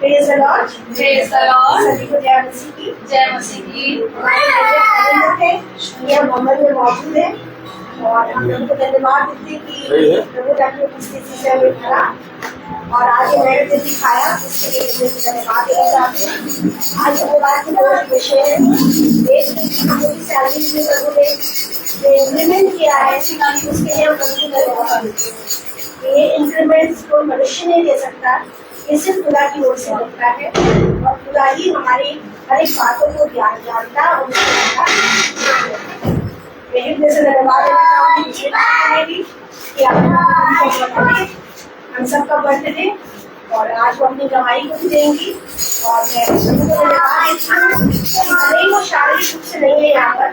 Praise the Lord. Praise the Lord. सभी को जय मसीह की। जय मसीह की। ये मोहम्मद में मौजूद है और हम लोगों को धन्यवाद देते हैं कि प्रभु ने अपनी उपस्थिति से हमें भरा और आज ये नए दिन दिखाया, इसके लिए धन्यवाद देना चाहते हैं। आज हमारे बात की विषय है देश की सैलरी में प्रभु ने इंक्रीमेंट किया है, उसके लिए हम प्रभु को धन्यवाद देते हैं। ये इंक्रीमेंट कोई मनुष्य नहीं दे सकता, ये सिर्फ खुदा की ओर से होता है और खुदा ही हमारी हर एक बातों को जानता और धन्यवाद कि हम सबका बर्थडे और आज वो अपनी कमाई को भी देंगी और मैं सबको धन्यवाद देती हूँ। भले वो शारीरिक रूप से नहीं है यहाँ पर,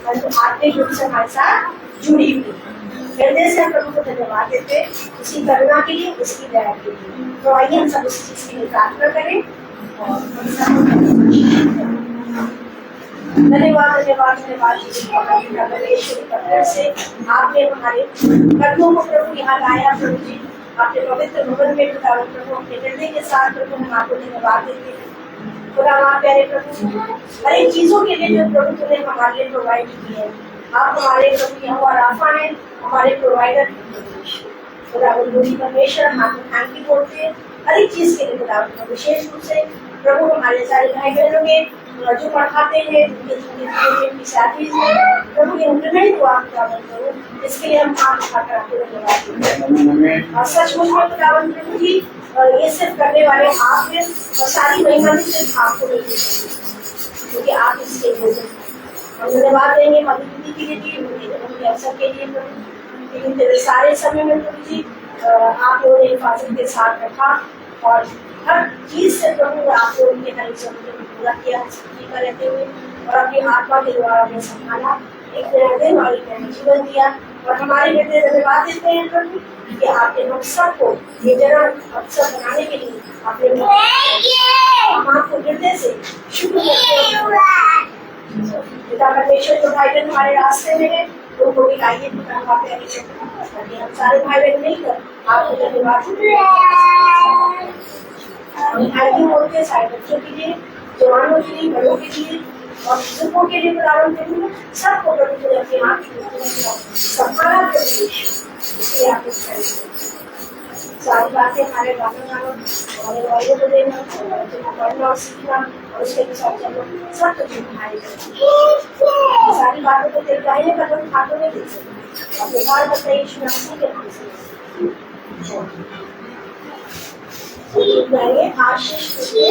परंतु आत्मिक रूप से हमारे साथ जुड़ी हुई हृदय से हम प्रभु को धन्यवाद देते हैं उसकी करुणा के लिए, उसकी दया के लिए। तो आइए हम सब उस चीज के लिए प्रार्थना करें और धन्यवाद धन्यवाद धन्यवाद से आपने हमारे कदमों को प्रभु यहाँ लाया। प्रभु जी आपने पवित्र भवन में प्रभु अपने हृदय के साथ प्रभु हम आपको धन्यवाद देते हैं। खुदा आप प्यारे प्रभु हर एक चीजों के लिए जो प्रभु तुमने हमारे लिए प्रोवाइड की है, आप हमारे प्रभु यहोवा राफा हैं, हमारे प्रोवाइडर परमेश्वर। हम थैंक यू बोलते हैं हर एक चीज के लिए खुदा, विशेष रूप से प्रभु हमारे सारे भाई बहनों में जो पढ़ाते हैं उनकी सैलरीज में प्रभु इंक्रीमेंट हुआ खुदावन करो, इसके लिए हम आपको धन्यवाद देते हैं। और सचमुच में खुदावन प्रभु जी ये सिर्फ करने वाले आप हैं और सारी महिमा भी सिर्फ आपको मिल सकती क्योंकि आप इसके भोजन। हम धन्यवाद देंगे मधुमती के लिए उनके अवसर के लिए प्रभु, लेकिन सारे समय में प्रभु जी आप लोगों ने हिफाजत के साथ रखा और हर चीज से प्रभु आप लोगों ने हर एक जरूरत को पूरा किया रहते हुए और अपनी आत्मा के द्वारा हमें संभाला, एक नया दिन और एक नया जीवन दिया। और हमारे हृदय धन्यवाद देते हैं प्रभु कि आपने हम सबको ये जन्म अवसर बनाने के लिए आपने हम आपको हृदय से शुक्र करते हैं। पिता परमेश्वर जो भाई बहन हमारे रास्ते में है उनको भी लाइए हम सारे भाई बहन मिलकर आपको धन्यवाद बोलते हैं। सारे बच्चों के लिए, जवानों के लिए, बड़ों के लिए और बुजुर्गों के लिए प्रारंभ करूँ सबको प्रभु ने अपने हाथ संभाला सारी बातें हमारे बातों हमारे वालों को देना, पढ़ना और सीखना और उसके साथ चलना सब कुछ हमारे सारी बातों को देख रहे हैं कदम हाथों में देख सकते अपने बाल बताइए के नाम से आशीष तुझसे चाहते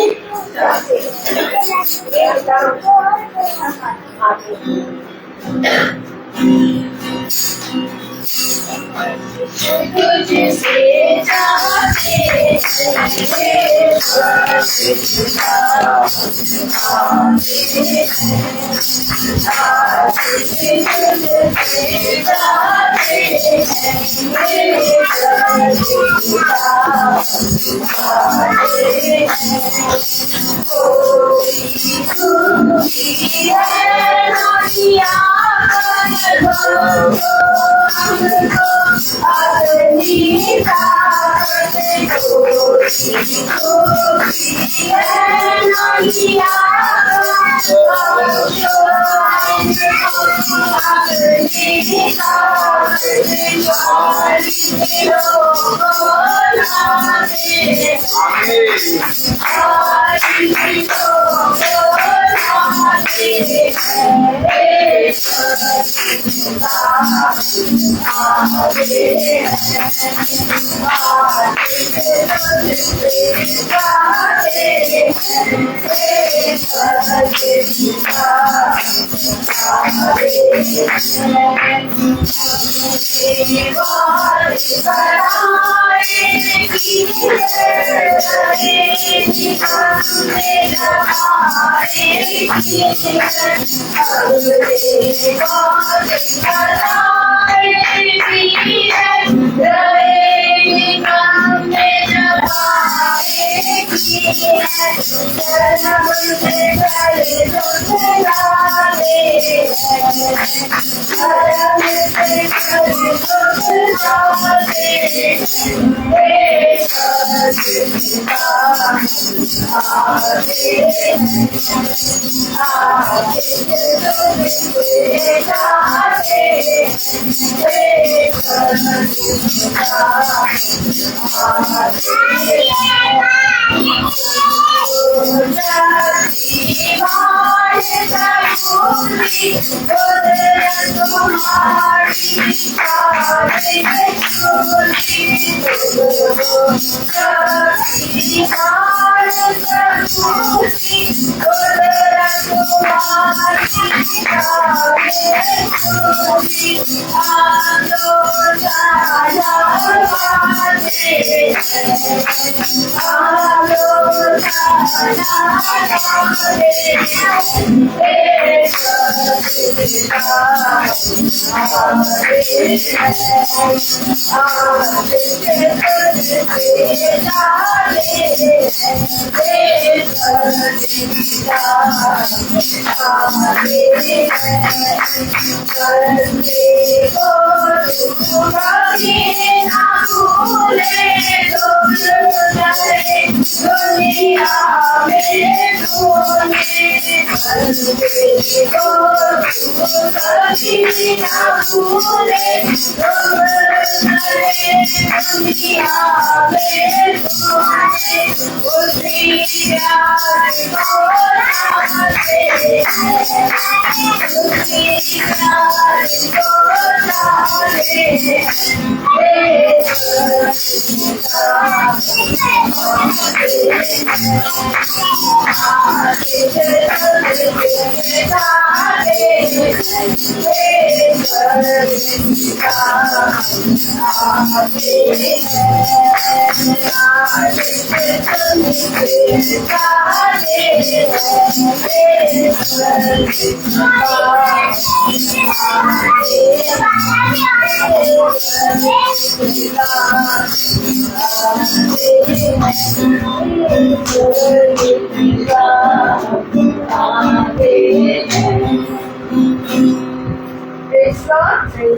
Praise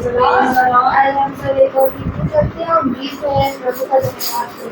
the Lord. आज हम सब एक और गीत करते हैं और गीत है प्रभु का धन्यवाद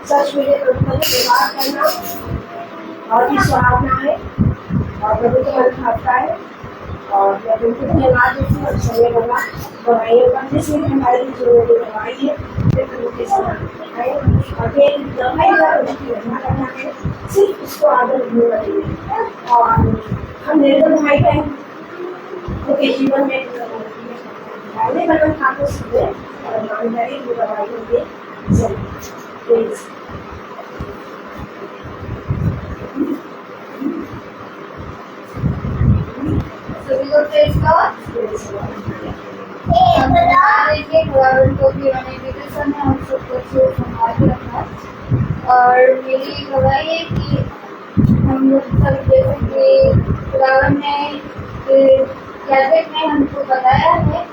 सच में प्रभु से बात करना बहुत ही सुहावना है और प्रभु को मन भाता है। और मैं प्रभु को धन्यवाद देती हूँ। समय लगा दवाइयों करने से हमारी जो दवाई है प्रभु के साथ और फिर दवाई का उसकी रचना करना है, सिर्फ उसको आदर होना चाहिए। और हम निर्बल भाई बहन उनके जीवन में पहले बदल खाते सीधे और ईमानदारी की दवाई होंगे जरूर। सभी को प्रेज़ गॉड। को भी एजुकेशन में हम सबको अच्छे संभाल के रखना। और मेरी गवाही है कि हम लोग सब जैसे कि खुदावन ने कैसेट में हमको बताया है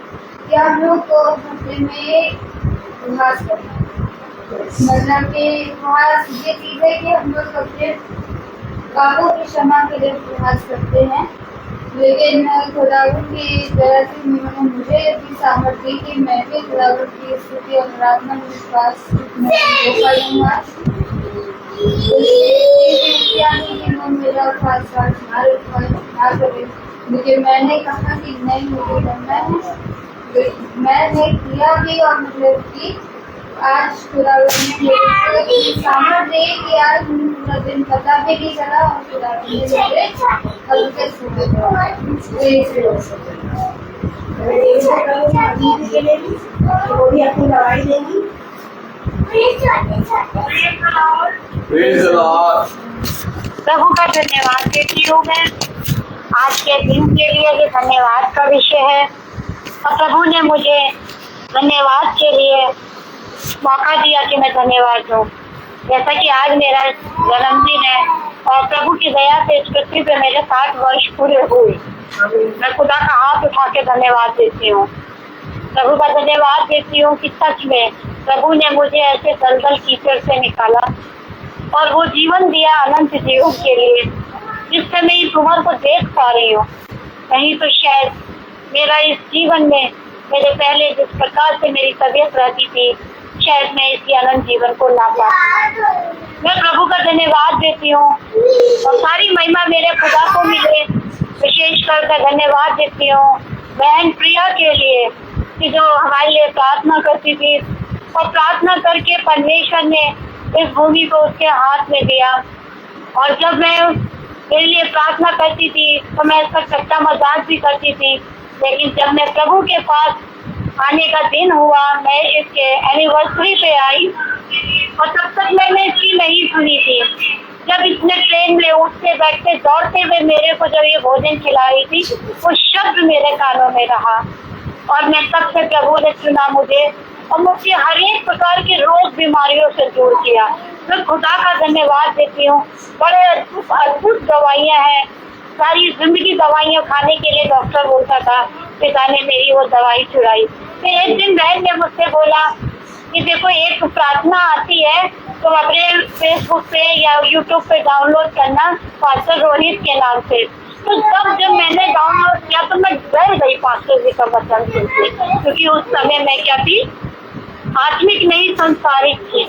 कि हम लोग को हफ्ते में उपवास करना है। मतलब कि उपवास ये चीज़ है कि हम लोग अपने पापों की क्षमा के लिए उपवास करते हैं। लेकिन खुदावन की तरह से उन्होंने मुझे भी सामर्थ्य दी कि मैं भी खुदावन की स्तुति और प्रार्थना में विश्वास में हो पाऊंगा। मेरा खास ना करे, लेकिन मैंने कहा कि नहीं मुझे करना है। मैंने किया भी और मतलब कि आज खुदावन ने मुझे सामर्थ्य दी कि आज पूरा दिन पता भी नहीं चला और खुदावन ने मुझे हल्के सूखे वो भी अपनी दवाई देंगी। प्रभु का धन्यवाद देती हूँ मैं आज के दिन के लिए। ये धन्यवाद का विषय है और प्रभु ने मुझे धन्यवाद के लिए मौका दिया कि मैं धन्यवाद दूँ। जैसा कि आज मेरा जन्मदिन है और प्रभु की दया से इस पृथ्वी पे मेरे 60 वर्ष पूरे हुए। मैं खुदा का हाथ उठा के धन्यवाद देती हूँ, प्रभु का धन्यवाद देती हूँ कि सच में प्रभु ने मुझे ऐसे दलदल कीचड़ से निकाला और वो जीवन दिया अनंत जीवन के लिए, जिससे मैं इस उम्र को देख पा रही हूँ। नहीं तो शायद मेरा इस जीवन में मेरे पहले जिस प्रकार से मेरी तबीयत रहती थी, शायद मैं इसी अनंत जीवन को ना पा। मैं प्रभु का धन्यवाद देती हूँ और सारी महिमा मेरे खुदा को मिले। विशेष कर धन्यवाद देती हूँ बहन प्रिया के लिए कि जो हमारे लिए प्रार्थना करती थी और प्रार्थना करके परमेश्वर ने इस भूमि को उसके हाथ में दिया। और जब मैं मेरे लिए प्रार्थना करती थी तो मैं इसका सच्चा मजाक भी करती थी, लेकिन जब मैं प्रभु के पास आने का दिन हुआ, मैं इसके एनिवर्सरी पे आई और तब तक मैंने इसकी नहीं सुनी थी। जब इसने ट्रेन में उठते बैठते दौड़ते हुए मेरे को जब ये भोजन खिला रही थी, वो शब्द मेरे कानों में रहा और मैं तब से प्रभु ने चुना मुझे और मुझे हर एक प्रकार की रोग बीमारियों से दूर किया। मैं खुदा का धन्यवाद देती हूँ। बड़े अद्भुत दवाइयाँ हैं, सारी जिंदगी दवाइयाँ खाने के लिए डॉक्टर बोलता था, पिता ने मेरी वो दवाई छुड़ाई। फिर एक दिन बहन ने मुझसे बोला कि देखो एक प्रार्थना आती है तो अपने फेसबुक पे या यूट्यूब पे डाउनलोड करना पास्टर रोहित के नाम से। तो तब जब मैंने डाउनलोड किया तो मैं डर गई पास्टर जी का वचन सुनते, क्योंकि उस समय मैं क्या थी, आत्मिक नहीं संसारिक थी।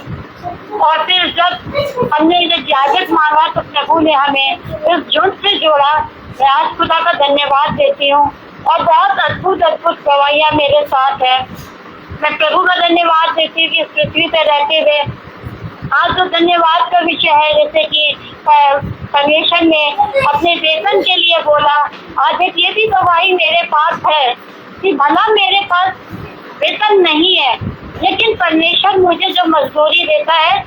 और फिर जब हमने इजाजत मांगा तो प्रभु ने हमें इस झुंड से जोड़ा। मैं आज खुदा का धन्यवाद देती हूँ और बहुत अद्भुत अद्भुत दवाइयाँ मेरे साथ है। मैं प्रभु का धन्यवाद देती हूँ कि इस पृथ्वी पे रहते हुए आज तो धन्यवाद का विषय है, जैसे कि परमेश्वर ने अपने वेतन के लिए बोला। आज एक ये भी गवाही मेरे पास है कि भला मेरे पास वेतन नहीं है, लेकिन परमेश्वर मुझे जो मजदूरी देता है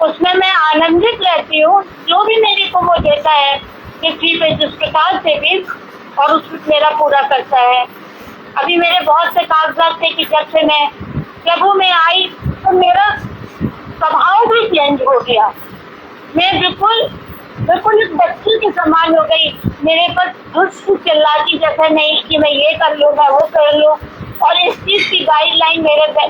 उसमें मैं आनंदित रहती हूँ। जो भी मेरे को वो देता है पृथ्वी पे जिस प्रकार से भी, और उसमें मेरा पूरा करता है। अभी मेरे बहुत से कागजात थे कि जब से मैं प्रभु में आई तो मेरा स्वभाव भी चेंज हो गया। मैं बिल्कुल एक बच्ची के समान हो गई। मेरे पर दुष्ट चिल्लाती जैसे नहीं कि मैं ये कर लूँ, मैं वो कर लूँ। और इस चीज की गाइडलाइन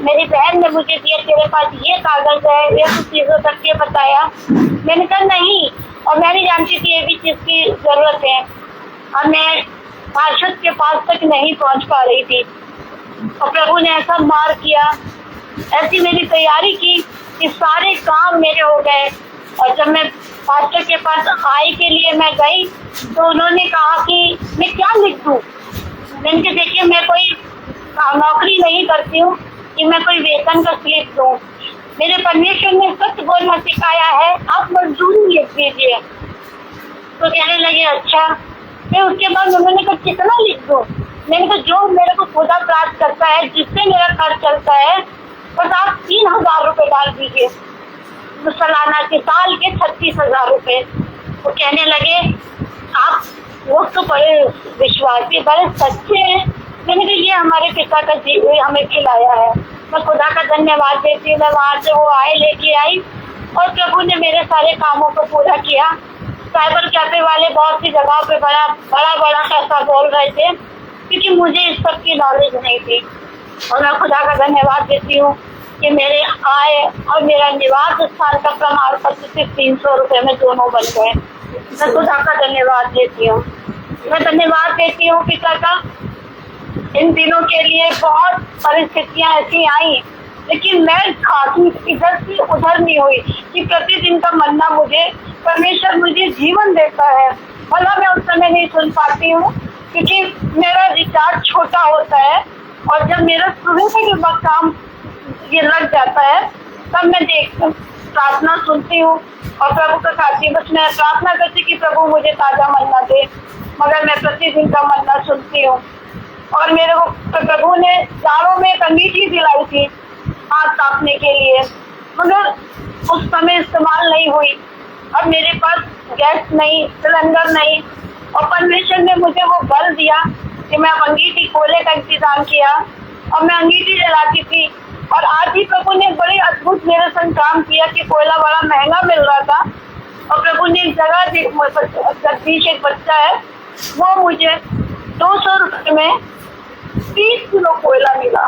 मेरी बहन ने मुझे दिया, तेरे पास ये कागज है, ये कुछ चीजों तक के बताया। मैंने कहा नहीं, और मैं नहीं जानती थी ये भी चीज की जरूरत है। और मैं पार्षद के पास तक नहीं पहुंच पा रही थी और प्रभु ने ऐसा मार किया, ऐसी मेरी तैयारी की कि सारे काम मेरे हो गए। और जब मैं पास्टर के पास आई के लिए मैं गई तो उन्होंने कहा कि मैं क्या लिख दूँ। मैंने कहा देखिए मैं कोई नौकरी नहीं करती हूँ कि मैं कोई वेतन का स्लिप दूँ। मेरे परमेश्वर ने सच बोलना सिखाया है, आप मजदूरी लिख दीजिए। तो कहने लगे अच्छा। फिर उसके बाद उन्होंने कहा कितना लिख दूँ। मैंने कहा जो मेरे को खुदा प्राप्त करता है, जिससे मेरा खर्च चलता है, बस आप 3000 रुपये डाल दीजिए। तो सालाना के साल के 36,000 रुपये। वो कहने लगे आप वो तो बड़े विश्वासी, बड़े सच्चे हैं। मैंने कहा ये हमारे पिता का जी हमें खिलाया है। मैं खुदा का धन्यवाद देती हूँ। मैं वहाँ से वो आए लेके आई और प्रभु ने मेरे सारे कामों को पूरा किया। साइबर कैफे वाले बहुत सी जगह पे बड़ा पैसा बोल रहे थे, क्योंकि मुझे इस सब की नॉलेज नहीं थी। और मैं खुदा का धन्यवाद देती हूँ कि मेरे आय और मेरा निवास स्थान का प्रमाण पत्र सिर्फ 300 रुपये में दोनों बन गए। मैं खुदा का धन्यवाद देती हूँ। मैं धन्यवाद देती हूँ पिता का। इन दिनों के लिए बहुत परिस्थितियाँ ऐसी आई, लेकिन मैं खाती इधर से उधर नहीं हुई कि प्रतिदिन का मन्ना मुझे परमेश्वर मुझे जीवन देता है। भला मैं उस समय नहीं सुन पाती हूँ क्योंकि मेरा रिचार्ज छोटा होता है, और जब मेरा सुबह से जब काम ये लग जाता है तब मैं प्रार्थना सुनती हूँ और प्रभु को खाती हूँ। बस मैं प्रार्थना करती कि प्रभु मुझे ताज़ा मन्ना दे, मगर मैं प्रतिदिन का मन्ना सुनती हूँ। और मेरे को प्रभु ने दालों में एक अंगीठी दिलाई थी हाथ कांपने के लिए, मगर उस समय इस्तेमाल नहीं हुई। अब मेरे पास गैस नहीं, सिलेंडर नहीं, और परमेश्वर ने मुझे वो बल दिया कि मैं अंगीठी खोले का इंतजाम किया और मैं अंगीठी जलाती थी। और आज ही प्रभु ने बड़े अद्भुत मेरे संग काम किया कि कोयला बड़ा महंगा मिल रहा था और प्रभु ने एक जगह जगदीश एक बच्चा है, वो मुझे 200 रुपये में 30 किलो कोयला मिला।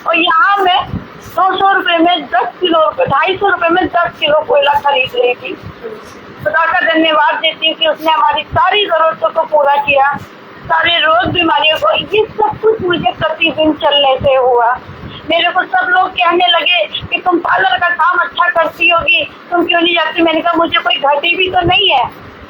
और यहाँ मैं 200 रुपये में 10 किलो 250 रुपये में 10 किलो कोयला खरीद रही थी। खुदा का धन्यवाद देती हूँ कि उसने हमारी सारी जरूरतों को पूरा किया, सारे रोग बीमारियों को। ये सब कुछ मुझे प्रतिदिन चलने से हुआ। मेरे को सब लोग कहने लगे कि तुम पार्लर का काम अच्छा करती होगी, तुम क्यों नहीं जाती। मैंने कहा मुझे कोई घटी भी तो नहीं है,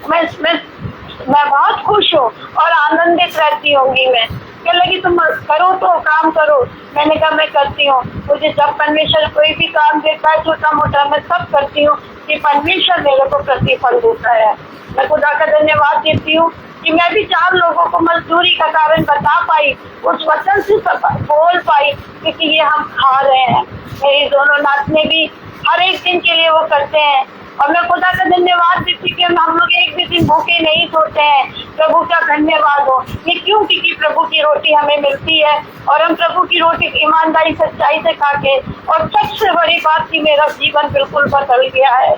मैं बहुत खुश हूँ और आनंदित रहती होंगी। मैं कह लगी तुम करो तो काम करो। मैंने कहा मैं करती हूँ। मुझे जब परमेश्वर कोई भी काम देता है छोटा मोटा, मैं सब करती हूँ कि परमेश्वर मेरे को प्रतिफल देता है। मैं खुदा का धन्यवाद देती हूँ कि मैं भी 4 लोगों को मजदूरी का कारण बता पाई, उस वचन से बोल पाई, क्योंकि ये हम खा रहे हैं। मेरी दोनों नातने भी हर एक दिन के लिए वो करते हैं। और मैं खुदा का धन्यवाद देती कि हम लोग एक भी दिन भूखे नहीं सोते हैं। प्रभु का धन्यवाद हो। ये क्यों? क्योंकि प्रभु की रोटी हमें मिलती है और हम प्रभु की रोटी ईमानदारी सच्चाई से खा के। और सबसे बड़ी बात कि मेरा जीवन बिल्कुल बदल गया है।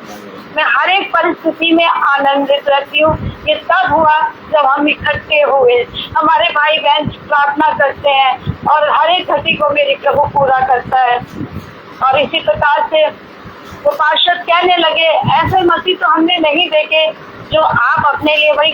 मैं हर एक परिस्थिति में आनंदित रहती हूँ। ये तब हुआ जब हम इकट्ठे हुए, हमारे भाई बहन प्रार्थना करते हैं और हर एक घटी को मेरे प्रभु पूरा करता है। और इसी प्रकार से वो पार्षद कहने लगे, ऐसे मसीह तो हमने नहीं देखे जो आप अपने लिए वही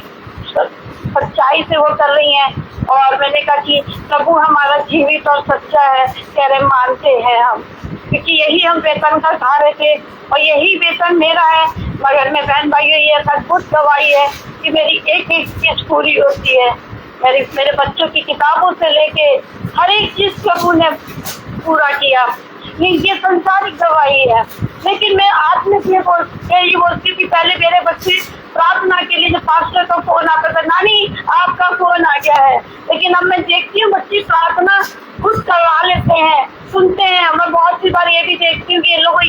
सच्चाई से वो कर रही हैं। और मैंने कहा कि प्रभु हमारा जीवित और सच्चा है, कह रहे मानते हैं हम, क्योंकि यही हम वेतन का खा रहे थे और यही वेतन मेरा है। मगर मैं बहन भाइयों, ये अद्भुत गवाही है कि मेरी एक एक चीज पूरी होती है। मेरे बच्चों की किताबों से लेके हर एक चीज प्रभु ने पूरा किया। ये संसारिक गवाही है। लेकिन मैं आत्मिक ये बोलती कि पहले मेरे बच्चे प्रार्थना के लिए जब पास्टर का फोन आता था, नानी आपका फोन आ गया है, लेकिन अब मैं देखती हूँ बच्चे प्रार्थना खुद करवा लेते हैं, सुनते हैं। मैं बहुत सी बार ये भी देखती हूँ कि ये लोग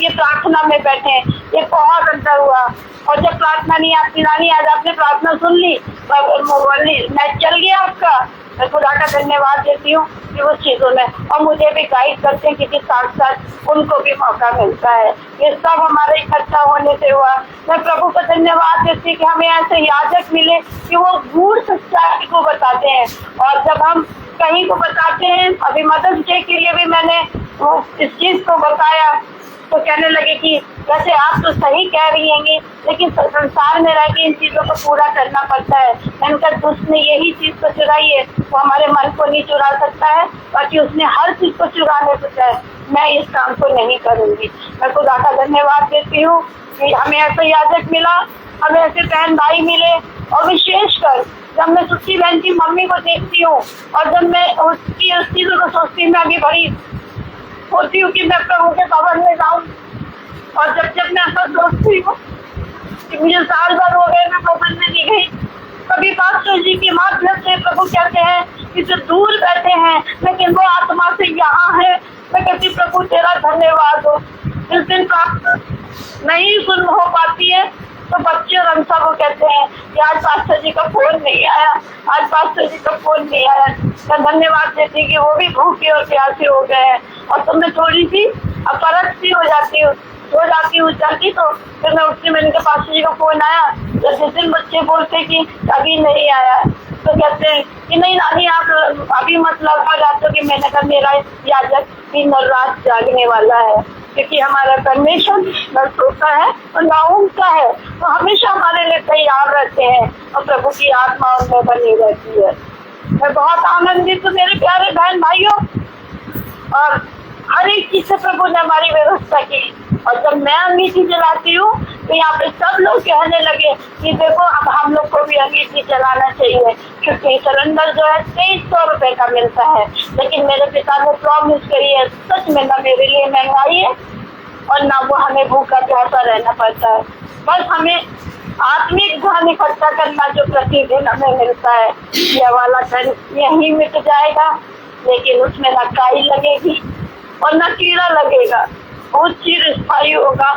ये प्रार्थना में बैठे हैं। ये बहुत अंतर हुआ। और जब प्रार्थना नहीं आती, नानी आज आपने प्रार्थना सुन ली, मैं चल गया आपका। मैं खुदा का धन्यवाद देती हूँ कि वो चीजों में और मुझे भी गाइड करते हैं, क्योंकि साथ साथ उनको भी मौका मिलता है। ये सब हमारे इकट्ठा होने से हुआ। मैं प्रभु को धन्यवाद देती हूँ कि हमें ऐसे याजक मिले कि वो गूढ़ सच्चाई को बताते हैं। और जब हम कहीं को बताते हैं, अभी मदर्स डे के लिए भी मैंने वो इस चीज को बताया, तो कहने लगे कि वैसे आप तो सही कह रही हैं, लेकिन संसार में रह के इन चीजों को पूरा करना पड़ता है। मैंने कहा दुष्ट ने यही चीज तो चुराई है, वो हमारे मन को नहीं चुरा सकता है, बाकी उसने हर चीज को चुराने सकता है। मैं इस काम को नहीं करूंगी। मैं खुदा का धन्यवाद देती हूँ कि हमें ऐसा याजक मिला, हमें ऐसे बहन भाई मिले। और विशेषकर जब मैं सुखी बहन की मम्मी को देखती हूँ और जब मैं उसकी उस चीजों को सोचती हूँ, मैं अभी बड़ी होती हूँ कि मैं प्रभु के भवन में जाऊँ। और जब मैं ऐसा सोचती हूँ कि मुझे साल भर हो गए मैं भवन में नहीं गई, कभी पास्टर जी के माध्यम से प्रभु कहते हैं कि जो दूर बैठे हैं लेकिन वो आत्मा से यहाँ है। मैं कहती प्रभु तेरा धन्यवाद हो। जिस दिन प्रार्थना नहीं सुन हो पाती है तो बच्चे और अंसा को कहते हैं कि आज पास्टर जी का फोन नहीं आया, आज पास्टर जी का फोन नहीं आया। मैं धन्यवाद देती कि वो भी भूखे और प्यासे हो गए हैं। और तो मैं थोड़ी सी अपरस सी हो जाती हूँ जल्दी, तो फिर मैं उठती, मैंने कहा पास्टर जी का फोन आया। जिस दिन बच्चे बोलते कि अभी नहीं आया, तो कहते हैं कि नहीं नानी आप अभी मत लगा जाते कि मैंने कहा मेरा याजक दिन और रात जागने वाला है, क्योंकि हमारा परमेश्वर न सोता है और न ऊँगता है, तो हमेशा हमारे लिए तैयार रहते हैं और प्रभु की आत्मा उनमें बनी रहती है। मैं बहुत आनंदित हूँ मेरे प्यारे बहन भाइयों। और हर एक चीज से प्रभु ने हमारी व्यवस्था की। और जब मैं अंगीठी जलाती हूँ तो यहाँ पे सब लोग कहने लगे कि देखो अब हम लोग को भी अंगीठी जलाना चाहिए, क्योंकि सिलेंडर जो है 2300 रुपए का मिलता है। लेकिन मेरे पिता ने प्रॉमिस करी है, सच में ना मेरे लिए महंगाई है और ना वो हमें भूखा प्यासा रहना पड़ता है। बस हमें आत्मिक धन इकट्ठा करना जो प्रतिदिन हमें मिलता है, यह वाला धन यही मिट जाएगा, लेकिन उसमें न काई लगेगी और न कीड़ा लगेगा, बहुत चिरस्थायी होगा।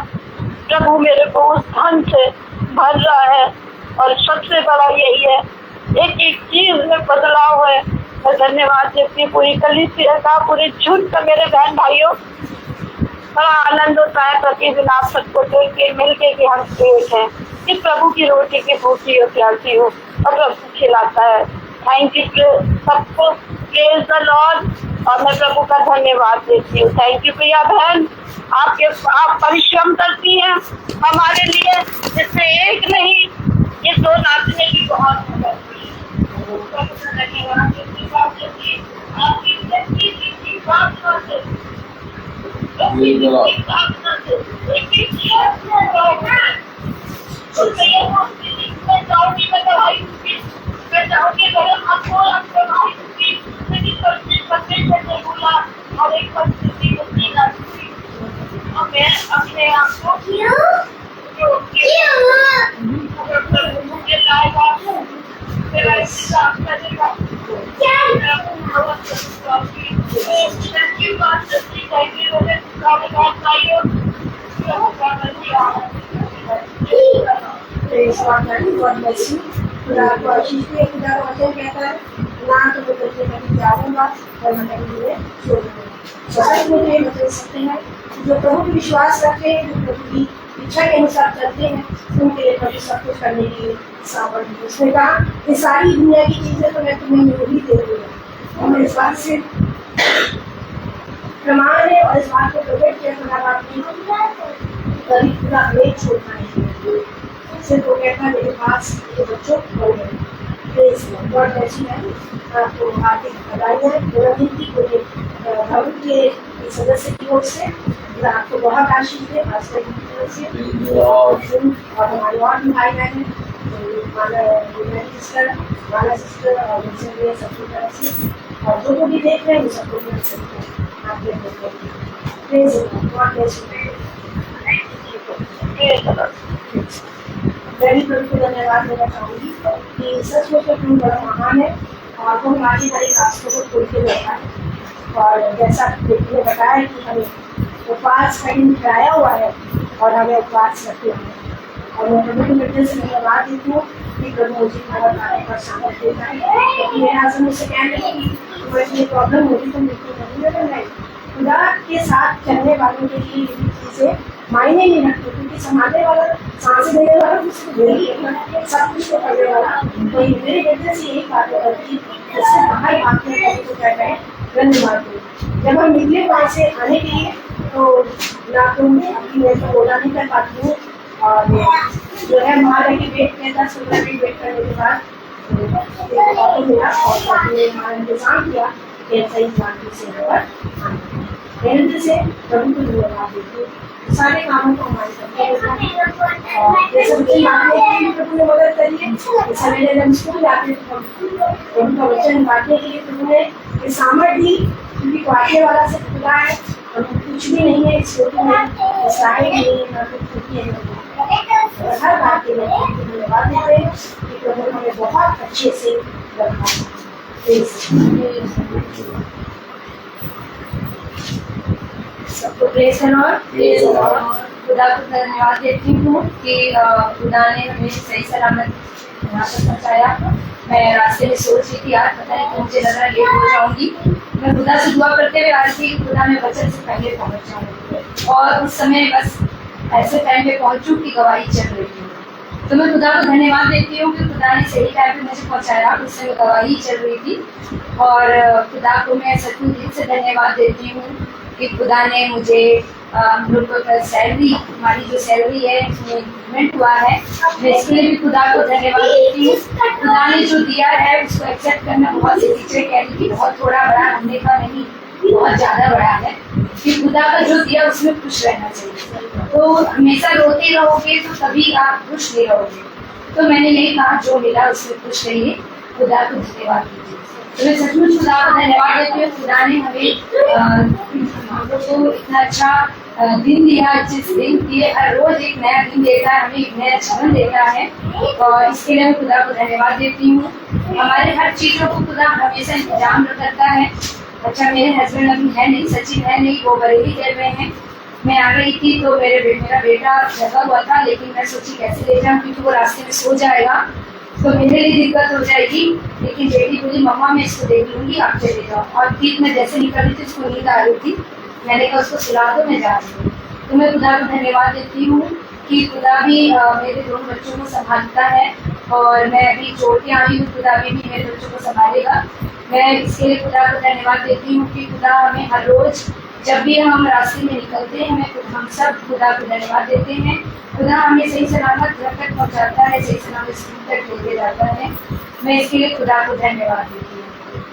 प्रभु मेरे को उस धन से भर रहा है। और सबसे बड़ा यही है, एक एक चीज में बदलाव है। मैं धन्यवाद देती हूँ पूरी कलीसिया का, पूरे झुंड का, मेरे बहन भाइयों। बड़ा आनंद होता है प्रतिदिन आप सबको देख के, मिल के कि हम एक हैं, कि प्रभु की रोटी की भूखी हो, प्यासी हो और प्रभु खिलाता है। थैंक यू सबको, प्रेज द लॉर्ड। और मैं प्रभु का धन्यवाद देती हूँ। थैंक यू प्रिया बहन, आप परिश्रम करती हैं हमारे लिए, जिससे एक नहीं ये दो नाचने की बहुत मदद धन्यवाद देती हूँ। आपकी मैं अपने आप को खुदा को आशीष दे। खुदा का वचन कहता है, ना तो मैं तुझे कभी जाऊंगा और मैं कभी तुझे छोड़ूंगा। सच में ये बदल सकते हैं जो प्रभु की विश्वास रखते हैं, जो प्रभु की इच्छा के अनुसार चलते हैं, उनके लिए प्रभु सब कुछ करने के लिए सामर्थ्य। उसने कहा ये सारी दुनिया की चीजें तो मैं तुम्हें नहीं दे दूंगा। और इस बात से प्रमाण है और इस बात को प्रकट किया खुदा बाप ने, कभी खुदा हमें छोड़ना है। सिर्फ वो कहता है मेरे पास ये बच्चों हो गए। गॉड ब्लेस यू मैम, आपको हार्दिक बधाइयाँ जन्मदिन की पूरे भवन के सदस्य की ओर से। आपको बहुत आशीष दे, पास्टर की तरफ से और हमारे और भी भाई बहन हैं, माला सिस्टर और सबकी तरफ से, और जो भी देख रहे हैं वो सबको देख सकते हैं। आप देख सकते हैं। God bless you. मैं भी प्रभु को धन्यवाद देना चाहूँगी कि सचमुच में प्रभु बड़ा महान है और वो हमारी हर एक रास्तों को खोल के देता है। और जैसा बेटी ने बताया कि हमें उपवास का दिन कराया हुआ है और हमें उपवास रखे हैं, और मैं प्रभु की मिट्टी से धन्यवाद देती हूँ कि प्रभु मुझे खाना खाने पर सामर्थ देता है। क्योंकि मेरे हस्बैंड मुझसे कहने लगे कि मुझे प्रॉब्लम होगी तो मृत्यु नहीं लगना है। खुदा के साथ चलने वालों के लिए ये चीज़ें मायने नहीं रखते, क्योंकि संभालने वाला, सांसें देने वाला तो वही है, सब कुछ तो करने वाला। तो मेरे बेटे से यही बात है कि इससे बाहर भागते हैं तो क्या कहें, धन्यवाद दें। जब हम निकले वहाँ से आने के लिए तो ना तो अपनी मैं तो बोला नहीं कर पाती हूँ, और जो है वहाँ जाके वेट किया था, 16 मिनट वेट करने के बाद ऑटो मिला और हमारा इंतजाम किया कि सही बात से मेहनत से प्रभु को धन्यवाद देती हूँ। सारे कामों को हमारे करते और जैसे मुझे प्रभु ने मदद करी है, जैसे मेरे जब स्कूल जाते थे प्रभु का वचन बांटने के लिए प्रभु ने ये सामर्थ्य दी, क्योंकि बांटने वाला से खुदा है और कुछ भी नहीं है इस छोटी में, सहायक नहीं है, ना कुछ छुट्टी है। हर बात के लिए धन्यवाद देते हैं कि प्रभु हमें बहुत अच्छे से रखा। सबको प्रेज़ है और खुदा को धन्यवाद देती हूँ कि खुदा ने हमें सही सलामत यहाँ पर पहुँचाया। मैं रास्ते में सोच रही थी यार पता नहीं कि मुझे लग रहा लेट हो जाऊंगी। मैं खुदा से दुआ करते हुए आ रही थी कि खुदा मैं वचन से पहले पहुँच जाऊँगी, और उस समय बस ऐसे टाइम पे पहुँचूँ कि गवाही चल रही थी। तो मैं खुदा को धन्यवाद देती हूँ कि खुदा ने सही टाइम पे मुझे पहुँचाया, उस समय गवाही चल रही थी। और खुदा को मैं सचमुच दिल से धन्यवाद देती हूँ कि खुदा ने मुझे हम लोग को सैलरी, हमारी जो सैलरी है उसमें इंक्रीमेंट हुआ है। मैं इसके लिए भी खुदा को धन्यवाद देती हूँ। खुदा ने जो दिया है उसको एक्सेप्ट करना, बहुत से टीचर कह रही थी बहुत थोड़ा बड़ा हमने का नहीं, बहुत ज़्यादा बड़ा है कि खुदा का जो दिया उसमें खुश रहना चाहिए। तो हमेशा रोते रहोगे तो कभी आप खुश नहीं रहोगे। तो मैंने यही कहा जो मिला उसमें खुश रहिए, खुदा को धन्यवाद दीजिए। तो मैं सचमुच खुदा को धन्यवाद देती हूँ। खुदा ने हमें हम लोग को इतना अच्छा दिन दिया, जिस दिन दिए हर रोज एक नया दिन देता है, हमें एक नया जीवन देता है, और इसके लिए मैं खुदा को धन्यवाद देती हूँ। हमारे हर चीज़ों को खुदा हमेशा इंतजाम करता है। अच्छा मेरे हस्बैंड अभी है नहीं, सचिन है नहीं, वो बरेली जेल में है। मैं आ गई थी तो मेरा बेटा जगा हुआ था, लेकिन मैं सोची कैसे ले जाऊँ क्योंकि वो रास्ते में सो जाएगा। तो मेरे लिए दिक्कत हो जाएगी। लेकिन बेटी बोली मम्मा मैं इसको देख लूंगी, आप चले जाओ। और ठीक मैं जैसे निकली थी उसको नींद आ रही थी, मैंने कहा उसको सुला दो, मैं जा रही हूँ। तो मैं खुदा को धन्यवाद देती हूँ कि खुदा भी मेरे दोनों बच्चों को संभालता है, और मैं अभी छोड़ के आई हूँ, खुदा भी मेरे बच्चों को संभालेगा। मैं इसके लिए खुदा को धन्यवाद देती हूँ कि खुदा हमें हर रोज जब भी हम रास्ते में निकलते हैं हम सब खुदा को धन्यवाद देते हैं। खुदा हमें सही सलामत घर तक पहुँचाता है, सही सलामत स्कूल तक लेके जाता है। मैं इसके लिए खुदा को धन्यवाद देती हूँ।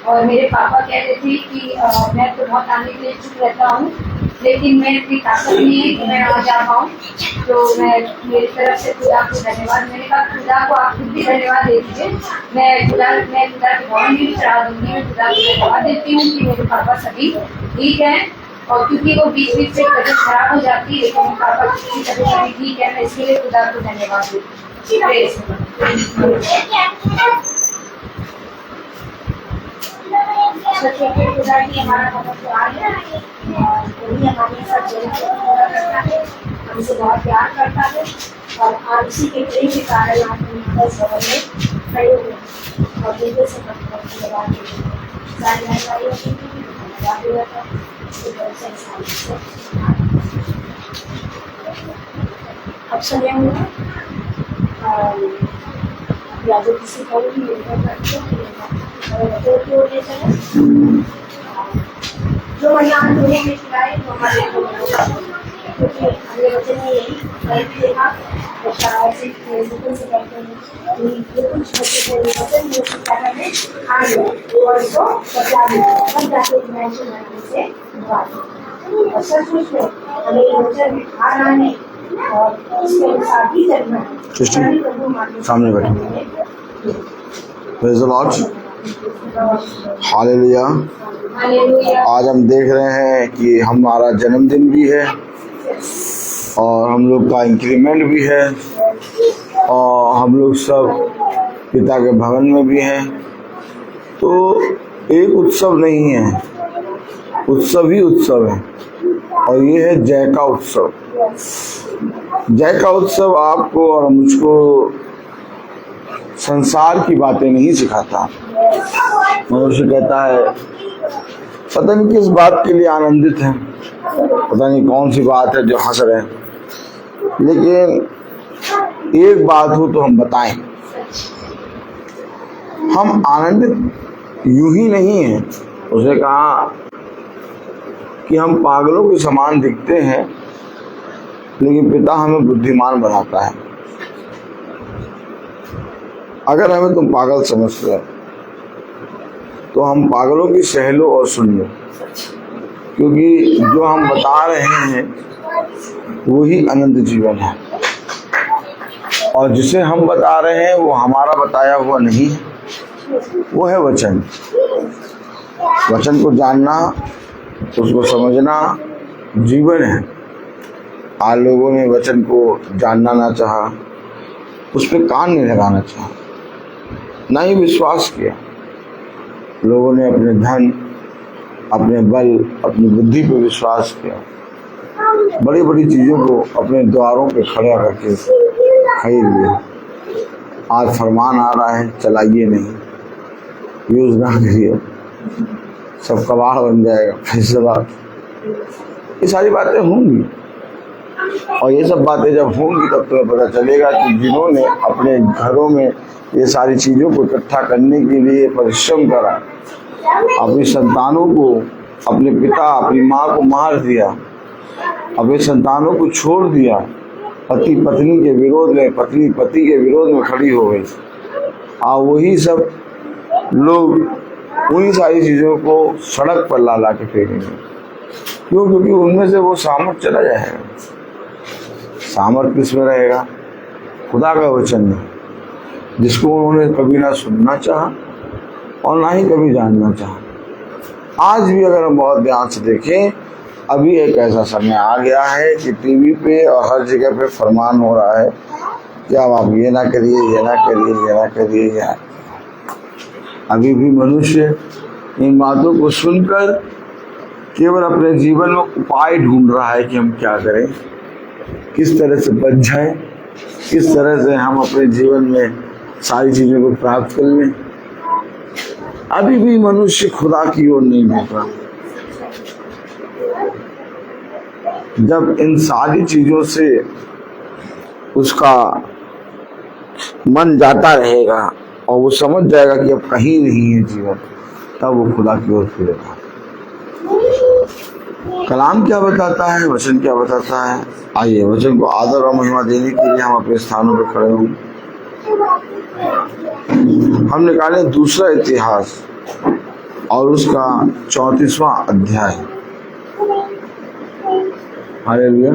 और मेरे पापा कहते थे कि मैं तो बहुत आने के लिए चुप रहता हूँ, लेकिन मेरी इतनी ताकत नहीं है कि मैं आ जा पाऊँ। तो मैं मेरी तरफ से खुदा को धन्यवाद, मैंने कहा खुदा को आप खुद भी धन्यवाद दे दीजिए। मैं खुदा के भवन में भी चढ़ा दूंगी। मैं खुदा को धन्यवाद देती हूँ कि मेरे पापा सभी ठीक हैं, और क्योंकि वो बीच बीच से तबीयत खराब हो जाती है, लेकिन पापा की तबीयत अभी ठीक है। मैं इसके लिए खुदा को धन्यवाद देती हूँ। खुदा की हमारा बहुत प्यार है, और वही हमारे साथ पूरा करता है, हमसे बहुत प्यार करता है। और आप उसी के प्रेम के कारण आप बस भवन में खड़े हुए और दिल से धन्यवाद देते हैं। सारी जानकारी अब समय हुआ या जो किसी को भी निर्भर करते जो महिलाएं धोने में चुराए तो हमारे क्योंकि हमें वचन में यही देखा तो शायद से कहते हैं कि कुछ बच्चे को वचन में सिखाना है आगे और इसको बचा तब जाके डिमेंशन बनने से और सचमुच में हमें वचन खाना है और इसके अनुसार ही चलना है। सामने बैठे। Praise the Lord, hallelujah. आज हम देख रहे हैं कि हमारा जन्मदिन भी है और हम लोग का इंक्रीमेंट भी है और हम लोग सब पिता के भवन में भी हैं। तो एक उत्सव नहीं है, उत्सव ही उत्सव है, और ये है जय का उत्सव। जय का उत्सव आपको और मुझको संसार की बातें नहीं सिखाता। मनुष्य कहता है पता नहीं किस बात के लिए आनंदित है, पता नहीं कौन सी बात है जो हंस रहे हैं, लेकिन एक बात हो तो हम बताएं, हम आनंदित यूं ही नहीं हैं। उसने कहा कि हम पागलों के समान दिखते हैं, लेकिन पिता हमें बुद्धिमान बनाता है। अगर हमें तुम पागल समझते हो तो हम पागलों की सह लो और सुन लो, क्योंकि जो हम बता रहे हैं वही अनंत जीवन है, और जिसे हम बता रहे हैं वो हमारा बताया हुआ नहीं है, वो है वचन। वचन को जानना, उसको समझना जीवन है। आज लोगों ने वचन को जानना ना चाहा, उस पर कान नहीं लगाना चाहा, ना ही विश्वास किया। लोगों ने अपने धन, अपने बल, अपनी बुद्धि पे विश्वास किया, बड़ी बड़ी चीज़ों को अपने द्वारों पे खड़ा करके खरीद लिया। आज फरमान आ रहा है चलाइए नहीं, यूज ना करिए, सब कबाड़ बन जाएगा, फैसला। ये सारी बातें होंगी, और ये सब बातें जब होंगी तब तुम्हें पता चलेगा कि जिन्होंने अपने घरों में ये सारी चीज़ों को इकट्ठा करने के लिए परिश्रम करा, अपनी संतानों को, अपने पिता अपनी माँ को मार दिया, अपने संतानों को छोड़ दिया, पति पत्नी के विरोध में, पत्नी पति के विरोध में खड़ी हो गई, वही सब लोग उन्हीं सारी चीज़ों को सड़क पर ला ला के फेंकेंगे। क्यों? क्योंकि उनमें से वो सामर्थ चला जाएगा। सामर्थ किस में रहेगा? खुदा का वचन में, जिसको उन्होंने कभी ना सुनना चाहा और ना ही कभी जानना चाहा। आज भी अगर हम बहुत ध्यान से देखें, अभी एक ऐसा समय आ गया है कि टीवी पे और हर जगह पे फरमान हो रहा है कि अब आप ये ना करिए, ये ना करिए, ये ना करिए, ये। अभी भी मनुष्य इन बातों को सुनकर केवल अपने जीवन में उपाय ढूंढ रहा है कि हम क्या करें, किस तरह से बच जाएं, किस तरह से हम अपने जीवन में सारी चीजों को प्राप्त कर लें। अभी भी मनुष्य खुदा की ओर नहीं बढ़ रहा। जब इन सारी चीजों से उसका मन जाता रहेगा और वो समझ जाएगा कि अब कहीं नहीं है जीवन, तब वो खुदा की ओर फिरेगा। कलाम क्या बताता है, वचन क्या बताता है? आइए वचन को आदर और महिमा देने के लिए हम अपने स्थानों पर खड़े हों। हम निकाले दूसरा इतिहास और उसका 34वां अध्याय। हालेलुया।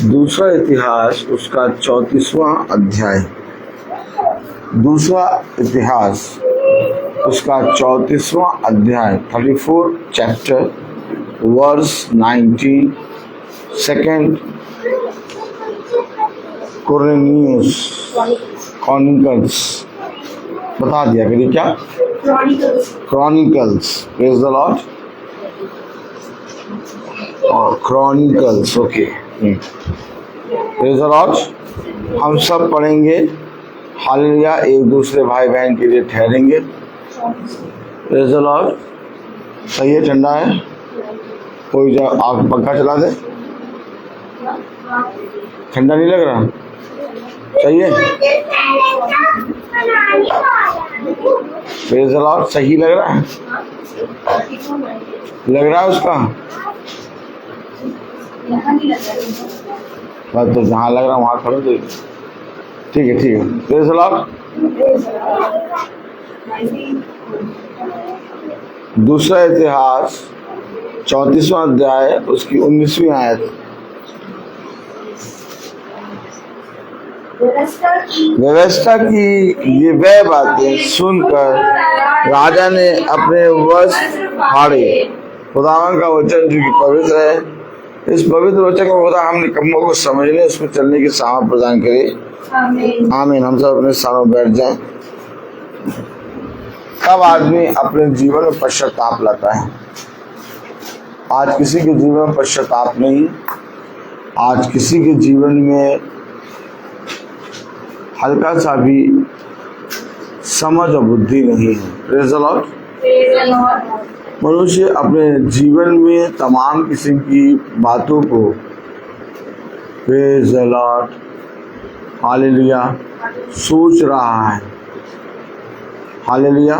दूसरा इतिहास उसका 34वां अध्याय। दूसरा इतिहास उसका 34वां अध्याय 34 चैप्टर वर्स 19 सेकेंड क्रॉनिकल्स बता दिया करिए क्या? क्रॉनिकल्स। Praise the Lord. और chronicles, okay, praise the Lord. हम सब पढ़ेंगे। हालेलुया। एक दूसरे भाई बहन के लिए ठहरेंगे। Praise the Lord. सही है? ठंडा है? कोई आप पंखा चला दे। ठंडा नहीं लग रहा? सही है? Praise the Lord. सही लग रहा है? लग रहा है उसका? बस तो जहाँ लग रहा वहाँ खड़ो दे। ठीक है, ठीक है। Praise the Lord. दूसरा इतिहास 34वां अध्याय उसकी 19वीं आयत। व्यवस्था की ये वह बातें सुनकर राजा ने अपने वस्त्र फाड़े। खुदावन का वचन जो कि पवित्र है, इस पवित्र वचन को खुदा हम निकम्मों को समझने उसमें चलने की सामर्थ प्रदान करे। आमीन। हम सब अपने स्थानों बैठ जाएं। तब आदमी अपने जीवन में पश्चाताप लाता है। आज किसी के जीवन में पश्चाताप नहीं। आज किसी के जीवन में हल्का सा भी समझ और बुद्धि नहीं है। Praise the Lord. मनुष्य अपने जीवन में तमाम किस्म की बातों को, प्रेज द लॉर्ड, हालेलुया, सोच रहा है। हालेलुया।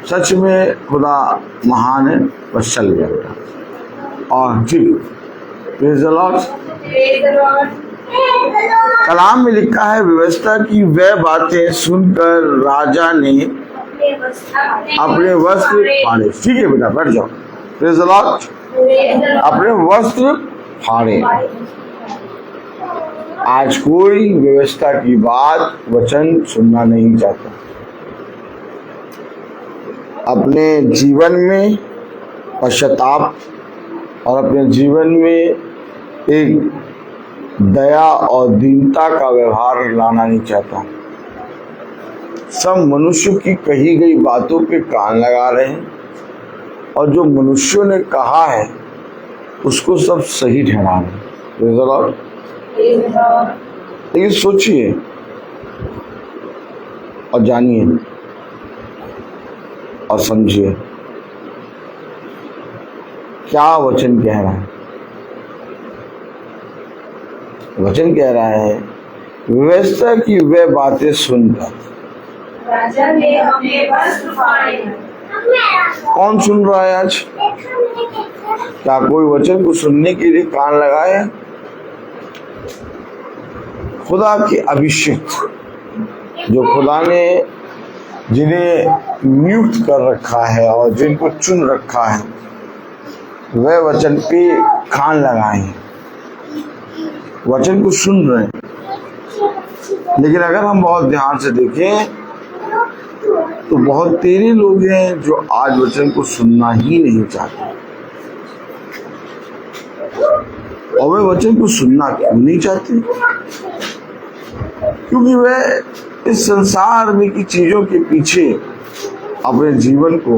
सच में खुदा महान है, बस चल गया। और जी, प्रेज द लॉर्ड। कलाम में लिखा है व्यवस्था की वह बातें सुनकर राजा ने अपने वस्त्र फाड़े। ठीक है बेटा, बैठ जाओ। Praise the Lord. अपने वस्त्र फाड़े। आज कोई व्यवस्था की बात, वचन सुनना नहीं चाहता। अपने जीवन में पश्चाताप और अपने जीवन में एक दया और दीनता का व्यवहार लाना नहीं चाहता। सब मनुष्य की कही गई बातों पे कान लगा रहे हैं और जो मनुष्यों ने कहा है उसको सब सही ठहरा रहे हैं। लेकिन सोचिए और जानिए और समझिए क्या वचन कह रहा है। वचन कह रहा है व्यवस्था की वे बातें सुनकर राजा ने अपने वस्त्र फाड़े। कौन सुन रहा है आज? क्या कोई वचन को सुनने के लिए कान लगाए? खुदा के अभिषिक्त, जो खुदा ने जिन्हें नियुक्त कर रखा है और जिनको चुन रखा है, वह वचन पे कान लगाए हैं, वचन को सुन रहे हैं। लेकिन अगर हम बहुत ध्यान से देखें तो बहुत तेरे लोग हैं जो आज वचन को सुनना ही नहीं चाहते। और वे वचन को सुनना क्यों नहीं चाहते? क्योंकि वे इस संसार में की चीजों के पीछे अपने जीवन को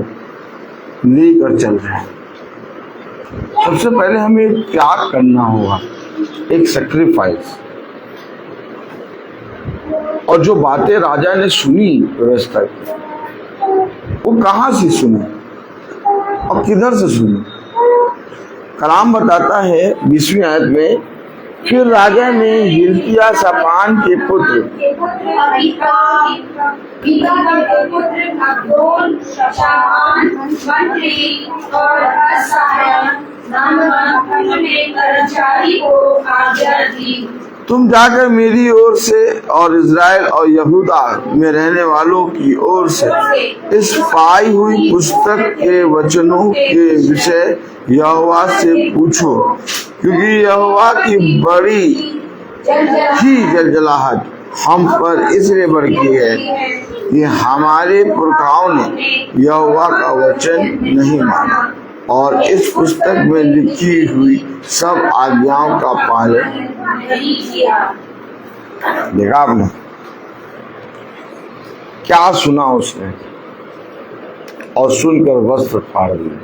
लेकर चल रहे हैं। सबसे पहले हमें त्याग करना होगा, एक सैक्रिफाइस। और जो बातें राजा ने सुनी व्यवस्था की, वो कहाँ से सुनी और किधर से सुनी? कलाम बताता है 20वीं आयत में, फिर राजा ने हिल्किय्याह शापान के पुत्र और असाया नामक अपने कर्मचारी को आज्ञा दी, तुम जाकर मेरी ओर से और इज़राइल और यहूदा में रहने वालों की ओर से इस पाई हुई पुस्तक के वचनों के विषय यहोवा से पूछो, क्योंकि यहोवा की बड़ी ही जलजलाहट हम पर इसलिए भड़की है कि हमारे पुरखाओं ने यहोवा का वचन नहीं माना और इस पुस्तक में लिखी हुई सब आज्ञाओं का पालन नहीं किया। देखा आपने क्या सुना उसने, और सुनकर वस्त्र फाड़ दिए।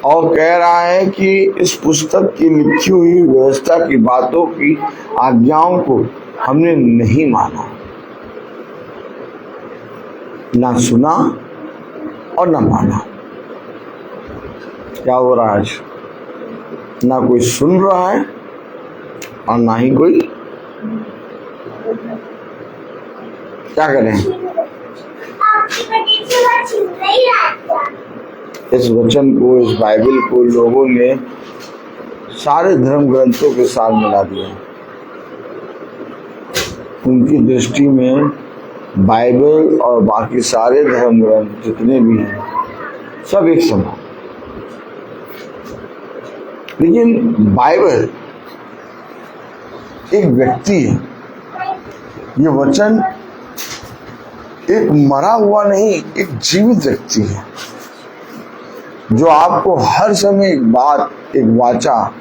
और कह रहा है कि इस पुस्तक की लिखी हुई व्यवस्था की बातों की आज्ञाओं को हमने नहीं माना, ना सुना और ना माना। क्या हो रहा है आज? ना कोई सुन रहा है और ना ही कोई, क्या करें? इस वचन को, इस बाइबल को लोगों ने सारे धर्म ग्रंथों के साथ मिला दिया। उनकी दृष्टि में बाइबल और बाकी सारे धर्म ग्रंथ जितने भी हैं सब एक समान। लेकिन बाइबल एक व्यक्ति है, ये वचन एक मरा हुआ नहीं, एक जीवित व्यक्ति है जो आपको हर समय एक बात, एक वाचा,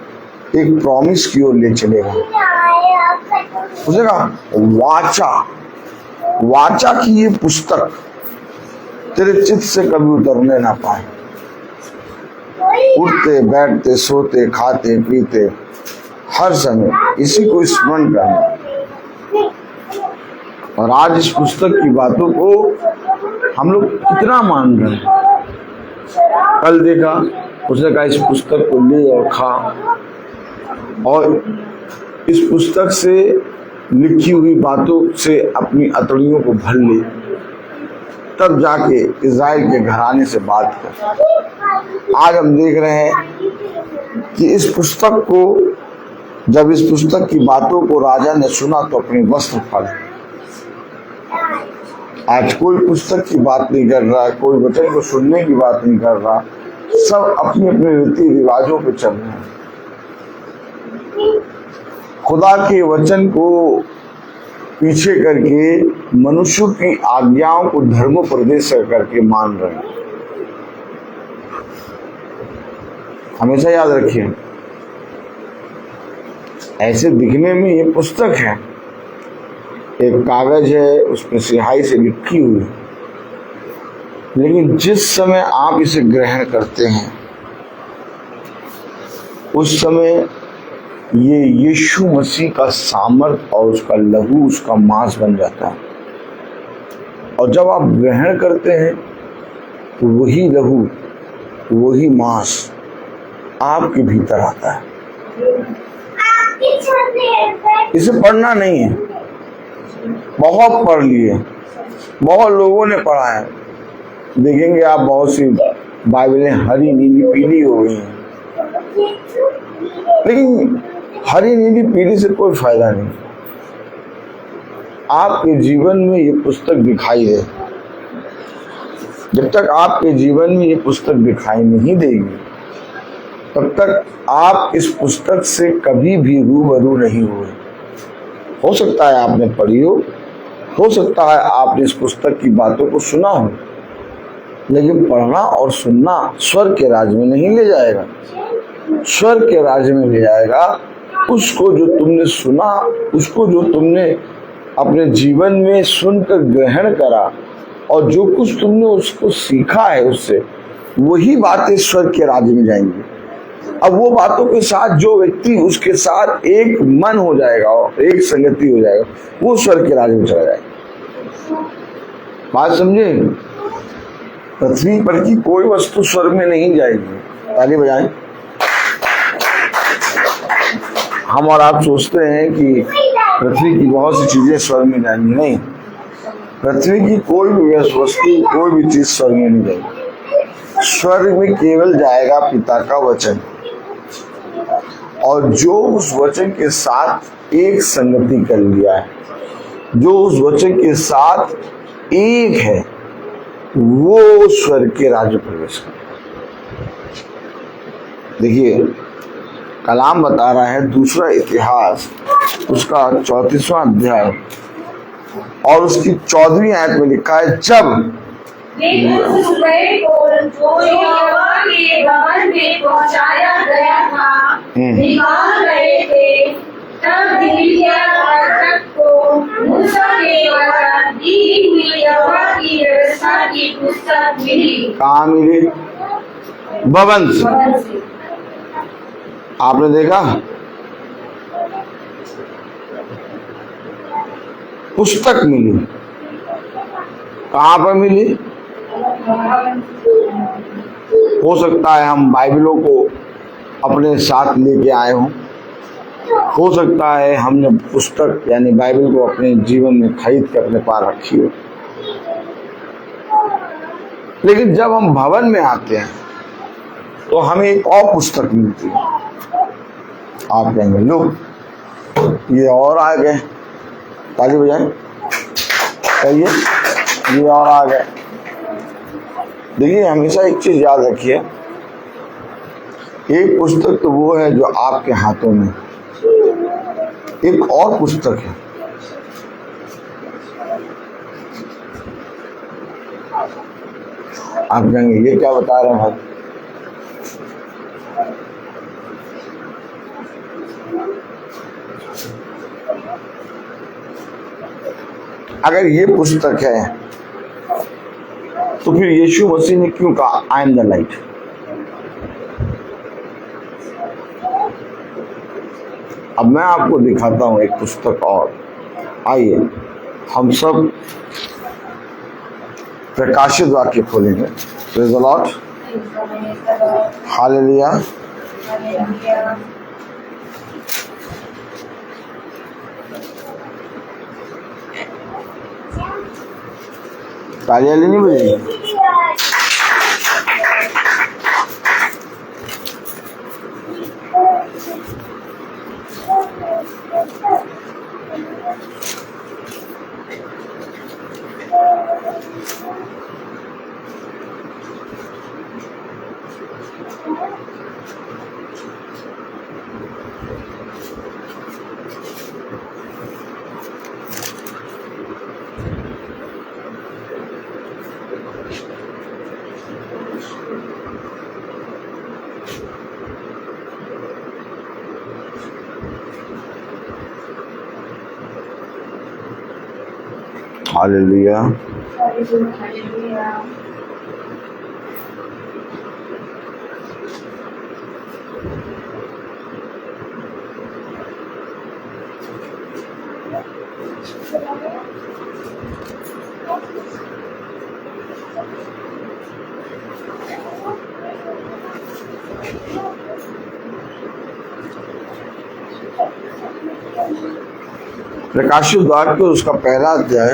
एक प्रॉमिस की ओर ले चलेगा। उसने कहा वाचा की ये पुस्तक तेरे चित्त से कभी उतरने ना पाए। उठते बैठते सोते खाते पीते हर समय इसी को स्मरण करना। और आज इस पुस्तक की बातों को हम लोग कितना मान रहे हैं। कल देखा, उसने कहा इस पुस्तक को ले और खा, और इस पुस्तक से लिखी हुई बातों से अपनी अतड़ियों को भर ले, तब जाके इज़राइल के घराने से बात कर। आज हम देख रहे हैं कि इस पुस्तक को, जब इस पुस्तक की बातों को राजा ने सुना तो अपने वस्त्र फाड़े। आज कोई पुस्तक की बात नहीं कर रहा, कोई वचन को सुनने की बात नहीं कर रहा, सब अपने अपने रीति रिवाजों पे चल रहे हैं। खुदा के वचन को पीछे करके मनुष्यों की आज्ञाओं को धर्मोपदेश करके मान रहे हैं। हमेशा याद रखिए, ऐसे दिखने में ये पुस्तक है, एक कागज है, उसमें स्याही से लिखी हुई है, लेकिन जिस समय आप इसे ग्रहण करते हैं उस समय ये यीशु मसीह का सामर्थ और उसका लहू, उसका मांस बन जाता है। और जब आप ग्रहण करते हैं तो वही लहू, वही मांस आपके भीतर आता है। इसे पढ़ना नहीं है, बहुत पढ़ लिए, बहुत लोगों ने पढ़ा है। देखेंगे आप बहुत सी बाइबलें हरी नीली पीली हो गई हैं, लेकिन हरी नीली पीली से कोई फायदा नहीं। आपके जीवन में ये पुस्तक दिखाई दे, जब तक आपके जीवन में ये पुस्तक दिखाई नहीं देगी तब तक आप इस पुस्तक से कभी भी रूबरू नहीं हुए। हो सकता है आपने पढ़ी हो सकता है आपने इस पुस्तक की बातों को सुना हो, लेकिन पढ़ना और सुनना स्वर्ग के राज्य में नहीं ले जाएगा। स्वर्ग के राज्य में ले जाएगा उसको जो तुमने सुना, उसको जो तुमने अपने जीवन में सुनकर ग्रहण करा, और जो कुछ तुमने उसको सीखा है उससे, वही बातें स्वर्ग के राज्य में जाएंगी। अब वो बातों के साथ जो व्यक्ति उसके साथ एक मन हो जाएगा और एक संगति हो जाएगा, वो स्वर्ग के राज्य में चला जाएगा। बात समझे? पृथ्वी पर की कोई वस्तु स्वर्ग में नहीं जाएगी। ताली बजाएं। हम और आप सोचते हैं कि पृथ्वी की बहुत सी चीजें स्वर्ग में जाएंगी, नहीं। पृथ्वी की कोई भी वस्तु, कोई भी चीज स्वर्ग में नहीं जाएगी। स्वर्ग में केवल जाएगा पिता का वचन, और जो उस वचन के साथ एक संगति कर लिया है, जो उस वचन के साथ एक है, वो स्वर्ग के राज्य प्रवेश कर। देखिए, कलाम बता रहा है दूसरा इतिहास उसका 34वां अध्याय और उसकी 14वीं आयत में लिखा है, जब लेकिन सुबह को जो यहोवा के भवन में पहुंचाया गया था, निकाल रहे थे, तब हिजकिय्याह याजक को मूसा के द्वारा दी हुई यहोवा की व्यवस्था की पुस्तक मिली। कहाँ मिली? भवन से। आपने देखा? पुस्तक मिली। कहाँ पर मिली? हो सकता है हम बाइबलों को अपने साथ लेके आए हों, हो सकता है हमने पुस्तक यानी बाइबल को अपने जीवन में खरीद कर अपने पास रखी हो, लेकिन जब हम भवन में आते हैं तो हमें एक और पुस्तक मिलती है। आप कहेंगे लो ये और आ गए, ताली बजाएं, कहिए ये और आ गए। देखिए, हमेशा एक चीज याद रखिए, एक पुस्तक तो वो है जो आपके हाथों में, एक और पुस्तक है आप कहेंगे ये क्या बता रहे हैं? अगर ये पुस्तक है तो फिर यीशु मसीह ने क्यों कहा आई एम द लाइट? अब मैं आपको दिखाता हूं एक पुस्तक और। आइए हम सब प्रकाशित वाक्य खोलेंगे। Praise the Lord, hallelujah. तालियां नहीं बजेगी? हालेलुया। प्रकाशित वाक्य उसका पहला अध्याय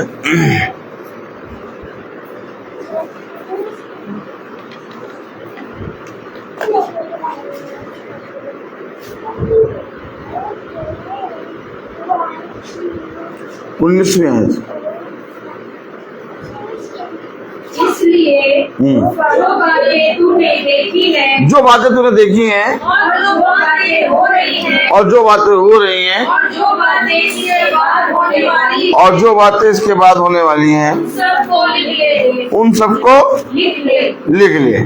उन्नीसवीं आयत। इसलिए जो बातें तूने देखी हैं, जो बातें तूने देखी हैं और जो बातें हो रही हैं, और जो बातें हो रही हैं और जो बातें इसके बाद होने वाली, और जो बातें इसके बाद होने वाली हैं, सबको लिख ले, उन सबको लिख ले। लिख ले।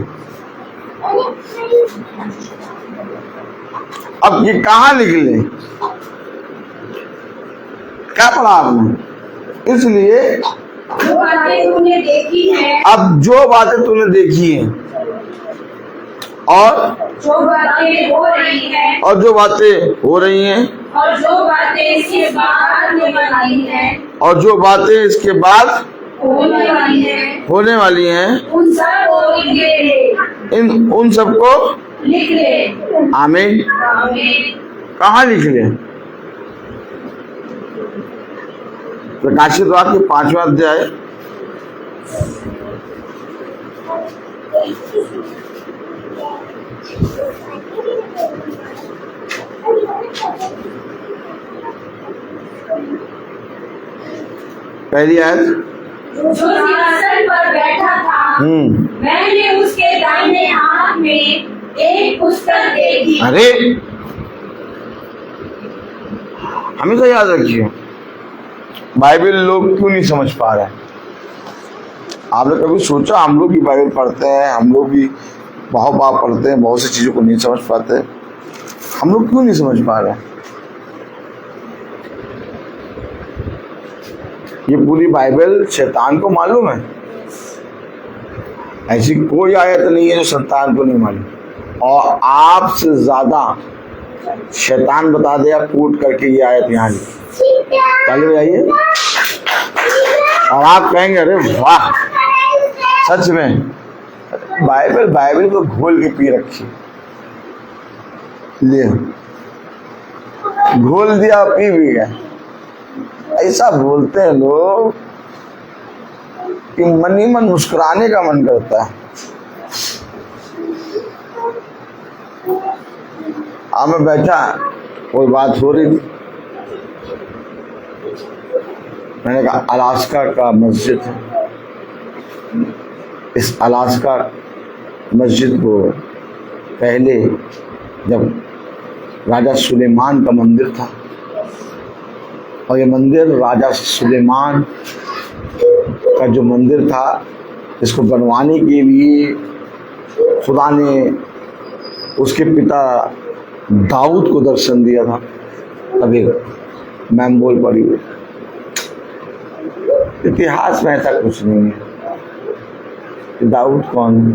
अब ये कहाँ लिख ले? क्या पढ़ा आपने? इसलिए जो बातें तूने देखी हैं, अब जो बातें तूने देखी हैं, और जो बातें हो रही हैं और जो बातें हो रही हैं और जो बातें इसके बाद होने वाली हैं और जो बातें इसके बाद होने वाली हैं होने वाली हैं उन सब को लिख ले उन सबको लिख ले। आमीन। आमीन। कहाँ लिख ले? प्रकाशित वाक्य 5वां अध्याय पहली आयत। जो सिंहासन पर बैठा था मैंने उसके दाहिने हाथ में एक पुस्तक देखी। अरे हमेशा याद रखिए, बाइबल लोग क्यों नहीं समझ पा रहे हैं? आपने कभी सोचा? हम लोग भी बाइबल पढ़ते हैं, हम लोग भी बहुत बार पढ़ते हैं, बहुत सी चीजों को नहीं समझ पाते। हम लोग क्यों नहीं समझ पा रहे हैं? ये पूरी बाइबल शैतान को मालूम है। ऐसी कोई आयत नहीं है जो शैतान को नहीं मालूम। और आपसे ज्यादा शैतान बता दे, आप कोट करके ये आयत यहाँ पहले जाइए और आप कहेंगे अरे वाह, सच में बाइबल को घोल के पी रखी, ले घोल दिया, पी भी गया। ऐसा बोलते हैं लोग कि मन ही मन मुस्कुराने का मन करता है। अब मैं बैठा, कोई बात हो रही थी, मैंने कहा अलास्का का मस्जिद है, इस अलास्का मस्जिद को पहले जब राजा सुलेमान का मंदिर था, और ये मंदिर राजा सुलेमान का जो मंदिर था, इसको बनवाने के लिए खुदा ने उसके पिता दाऊद को दर्शन दिया था। अभी मैम बोल पड़ी हुई, इतिहास में ऐसा कुछ नहीं है कि दाऊद कौन है।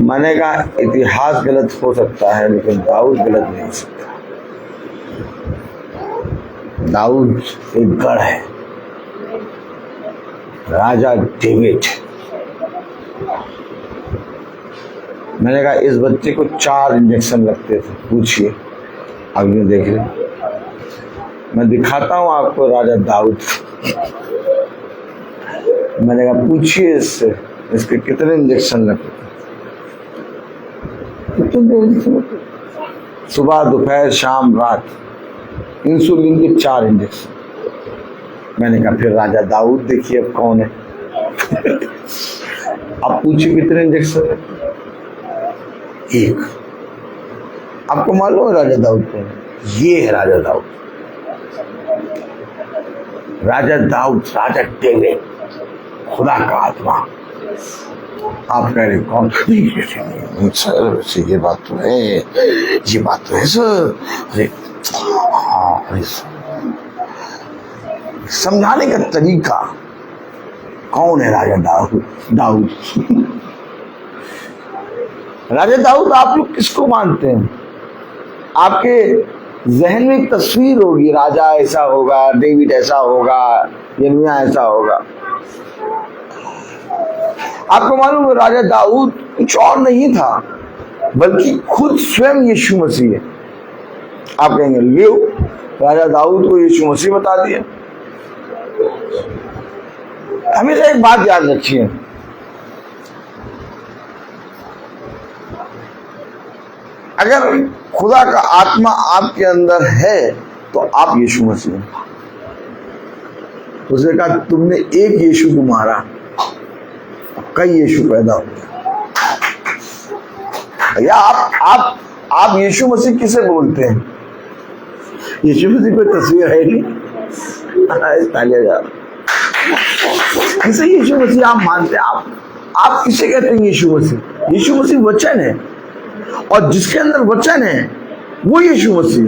मैंने कहा इतिहास गलत हो सकता है लेकिन दाऊद गलत नहीं हो सकता। दाऊद एक गढ़ है, राजा डेविड। मैंने कहा इस बच्चे को 4 इंजेक्शन लगते थे, पूछिए, अभी देख रहे, मैं दिखाता हूं आपको राजा दाऊद। मैंने कहा पूछिए इससे, इसके कितने इंजेक्शन लगते थे? सुबह, दोपहर, शाम, रात, इंसुलिन के 4 इंजेक्शन। मैंने कहा फिर राजा दाऊद देखिए अब कौन है। अब पूछिए कितने इंजेक्शन है? 1। आपको मालूम है राजा दाऊद कौन है? ये है राजा दाऊद। राजा दाऊद, राजा डेविड, खुदा का आत्मा। आप कह रहे कौन? सर ये बात तो है, ये बात तो है सर। अरे हाँ, समझाने का तरीका, कौन है राजा दाऊद? राजा दाऊद आप लोग किसको मानते हैं? आपके जहन में एक तस्वीर होगी, राजा ऐसा होगा, डेविड ऐसा होगा, यिर्मयाह ऐसा होगा। आपको मालूम है राजा दाऊद कुछ और नहीं था बल्कि खुद स्वयं यीशु मसीह है। आप कहेंगे ले राजा दाऊद को यीशु मसीह बता दिया। हमेशा एक बात याद रखिए, अगर खुदा का आत्मा आपके अंदर है तो आप यीशु मसीह हैं। उसने कहा तुमने एक यीशु को मारा, कई यीशु पैदा हो गए। या आप यीशु मसीह किसे बोलते हैं? यीशु मसीह कोई तस्वीर है नहीं, तालियां जा। किसे यीशु मसीह आप मानते हैं? आप किसे कहते हैं यीशु मसीह? यीशु मसीह वचन है, और जिसके अंदर वचन है वो यीशु मसीह।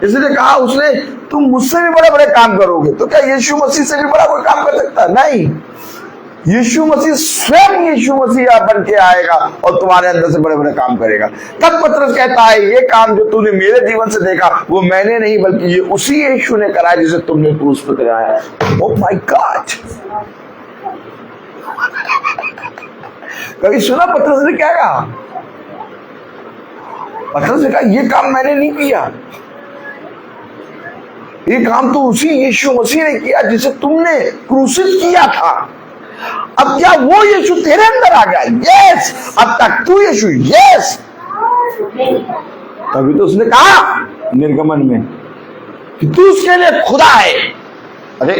इसलिए कहा उसने तुम मुझसे भी बड़े बड़े काम करोगे। तो क्या यीशु मसीह से भी बड़ा कोई काम कर सकता है? नहीं। यीशु मसीह स्वयं यीशु मसीह बन के आएगा और तुम्हारे अंदर से बड़े बड़े काम करेगा। तब पतरस कहता है ये काम जो तूने मेरे जीवन से देखा वो मैंने नहीं बल्कि ये उसी यीशु ने करा जिसे तुमने क्रूस पर कराया। ओह माय गॉड, कभी सुना पतरस ने क्या कहा? पतरस ने कहा ये काम मैंने नहीं किया, ये काम तो उसी यीशु मसीह ने किया जिसे तुमने क्रूसित किया था। अब क्या वो यीशु तेरे अंदर आ गया? यस। अब तक तू यीशु, यस। तभी तो उसने कहा निर्गमन में कि तू उसके लिए खुदा है। अरे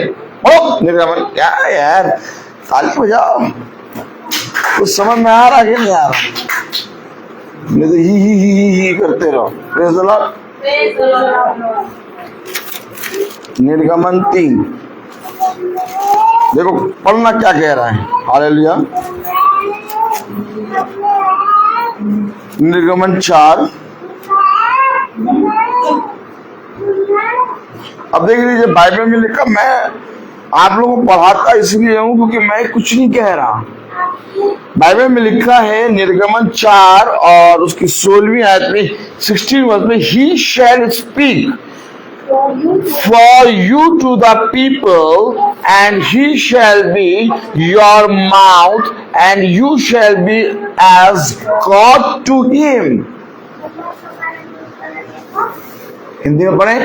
ओ निर्गमन क्या है यार, ताली बजाओ। कुछ समझ में आ रहा कि नहीं आ रहा? नहीं तो ही करते रहो। Praise the Lord. निर्गमन 3 देखो पढ़ना क्या कह रहा है। हालेलुया। निर्गमन 4 अब देख लीजिए बाइबल में लिखा, मैं आप लोगों को पढ़ाता इसलिए हूं क्योंकि मैं कुछ नहीं कह रहा। बाइबल में लिखा है निर्गमन 4 और उसकी 16वीं आयत में 16 वर्ष में, ही शैल speak for you to the people and he shall be your mouth and you shall be as God to him। Hindi में पढ़े।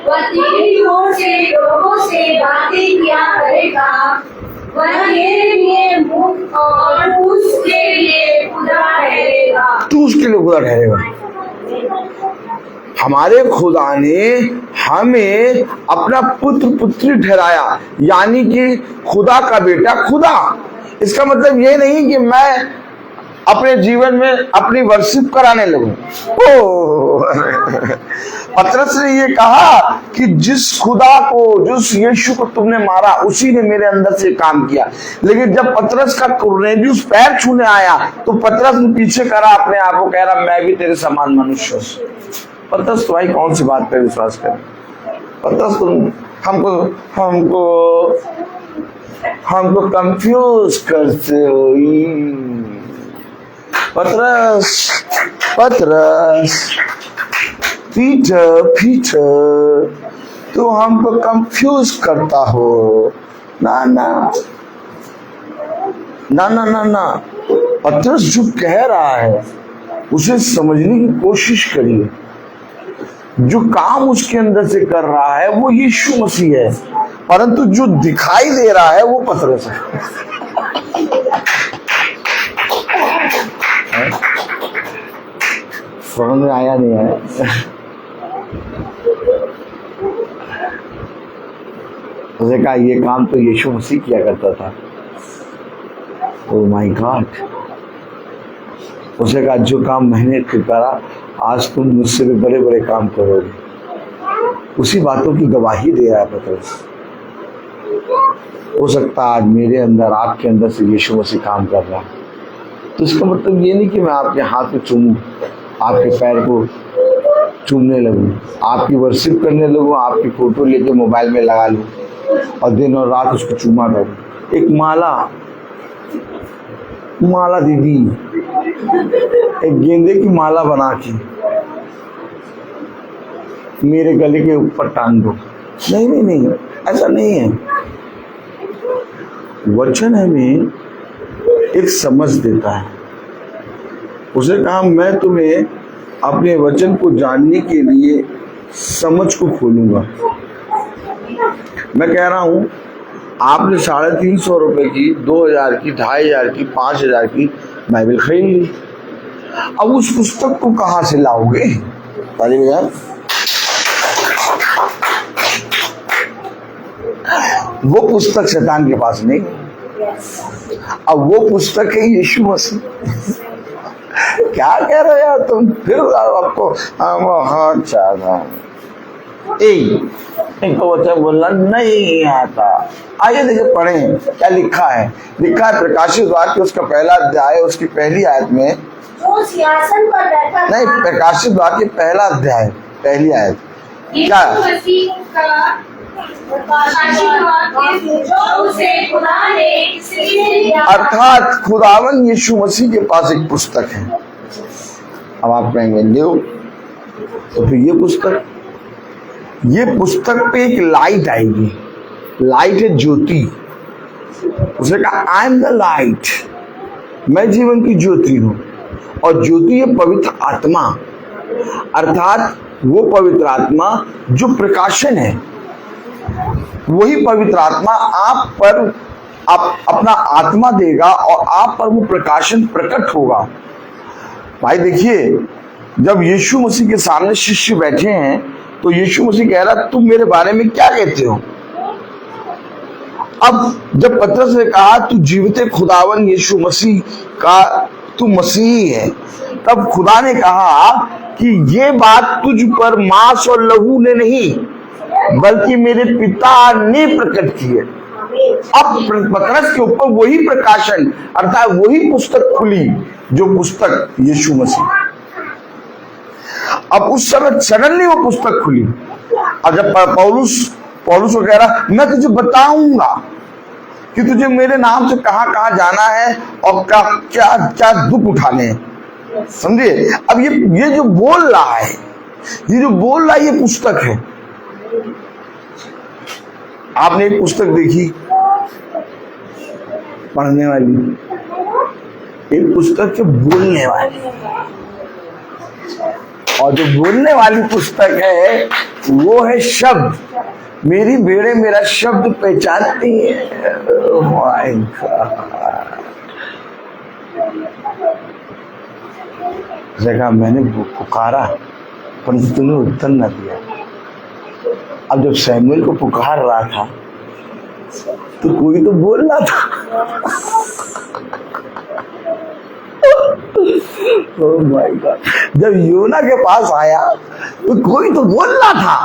वह तेरी ओर से लोगों से बातें किया करेगा, वह मेरे लिए मुख और उसके लिए खुदा ठहरेगा। तू उसके लिए खुदा ठहरेगा। हमारे खुदा ने हमें अपना पुत्र पुत्री ठहराया, यानी कि खुदा का बेटा खुदा। इसका मतलब ये नहीं कि मैं अपने जीवन में अपनी वर्शिप कराने लगूं। पतरस ने ये कहा कि जिस खुदा को, जिस यीशु को तुमने मारा उसी ने मेरे अंदर से काम किया। लेकिन जब पतरस का कुरनेलियुस पैर छूने आया तो पतरस ने पीछे करा अपने आप को, कह रहा मैं भी तेरे समान मनुष्य हूं। पतरस तो भाई कौन सी बात पे विश्वास करे? पतरस तुम हमको कंफ्यूज करते हो। पतरस पीटर तू हमको कंफ्यूज करता हो। ना ना ना ना ना ना, पतरस जो कह रहा है उसे समझने की कोशिश करिए। जो काम उसके अंदर से कर रहा है वो यीशु मसीह है, परंतु जो दिखाई दे रहा है वो पतरस है। समझ में आया नहीं है? उसने कहा ये काम तो यीशु मसीह किया करता था। Oh my God. उसने कहा जो काम मैंने करा आज तुम मुझसे भी बड़े बड़े काम करोगे। उसी बातों की गवाही दे रहा है पतरस। हो सकता है आज मेरे अंदर आपके अंदर से यीशु मसीह काम कर रहा है, तो इसका मतलब ये नहीं कि मैं आपके हाथ में चूमूं, आपके पैर को चूमने लगूं, आपकी वर्शिप करने लगूं, आपकी फोटो लेके मोबाइल में लगा लूं और दिन और रात उसको चूमा करूं। एक माला दीदी, एक गेंदे की माला बना के मेरे गले के ऊपर टांग दो। नहीं नहीं नहीं, ऐसा नहीं है। वचन हमें एक समझ देता है। उसने कहा मैं तुम्हें अपने वचन को जानने के लिए समझ को खोलूंगा। मैं कह रहा हूं आपने 350 रुपए की, 2000 की, 2500 की, 5000 की बाइबल खरीद ली। अब उस पुस्तक को कहां से लाओगे? यार वो पुस्तक शैतान के पास नहीं, अब वो पुस्तक है यीशु मसीह। क्या कह रहे हो यार तुम? फिर आपको इनको वचन बोलना नहीं आता। आइए देखिए पढ़ें क्या लिखा है। लिखा है प्रकाशित वाक्य उसका पहला अध्याय उसकी पहली आयत में, जो सिंहासन पर बैठा नहीं, प्रकाशित वाक्य पहला अध्याय पहली आयत क्या? अर्थात खुदावन यीशु मसीह के पास एक पुस्तक है। अब आप कहेंगे लो, तो फिर ये पुस्तक पे एक लाइट आएगी। लाइट है ज्योति। उसने कहा आई एम द लाइट, मैं जीवन की ज्योति हूं। और ज्योति है पवित्र आत्मा, अर्थात वो पवित्र आत्मा जो प्रकाशन है। वही पवित्र आत्मा आप पर अपना आत्मा देगा और आप पर वो प्रकाशन प्रकट होगा। भाई देखिए, जब यीशु मसीह के सामने शिष्य बैठे हैं तो यीशु मसीह कह रहा तुम मेरे बारे में क्या कहते हो। अब जब पतरस ने कहा तू जीवित खुदावन यीशु मसीह का तू मसीही है, तब खुदा ने कहा कि ये बात तुझ पर मांस और लहू ने नहीं बल्कि मेरे पिता ने प्रकट की है। अब पतरस के ऊपर वही प्रकाशन अर्थात वही पुस्तक खुली जो पुस्तक यीशु मसीह। अब उस समय सडनली वो पुस्तक खुली और जब पौलुस को कह रहा मैं तुझे बताऊंगा कि तुझे मेरे नाम से कहां कहां जाना है और क्या क्या दुख उठाने हैं, समझिए। अब ये जो बोल रहा है, ये पुस्तक है। आपने एक पुस्तक देखी पढ़ने वाली, एक पुस्तक जो बोलने वाली, और जो बोलने वाली पुस्तक है वो है शब्द। मेरी भेड़ें मेरा शब्द पहचानती है। जगह मैंने पुकारा परंतु तूने उत्तर न दिया। अब जब सैमुएल को पुकार रहा था तो कोई तो बोल रहा था। Oh my God. जब योना के पास आया तो कोई तो बोल रहा था।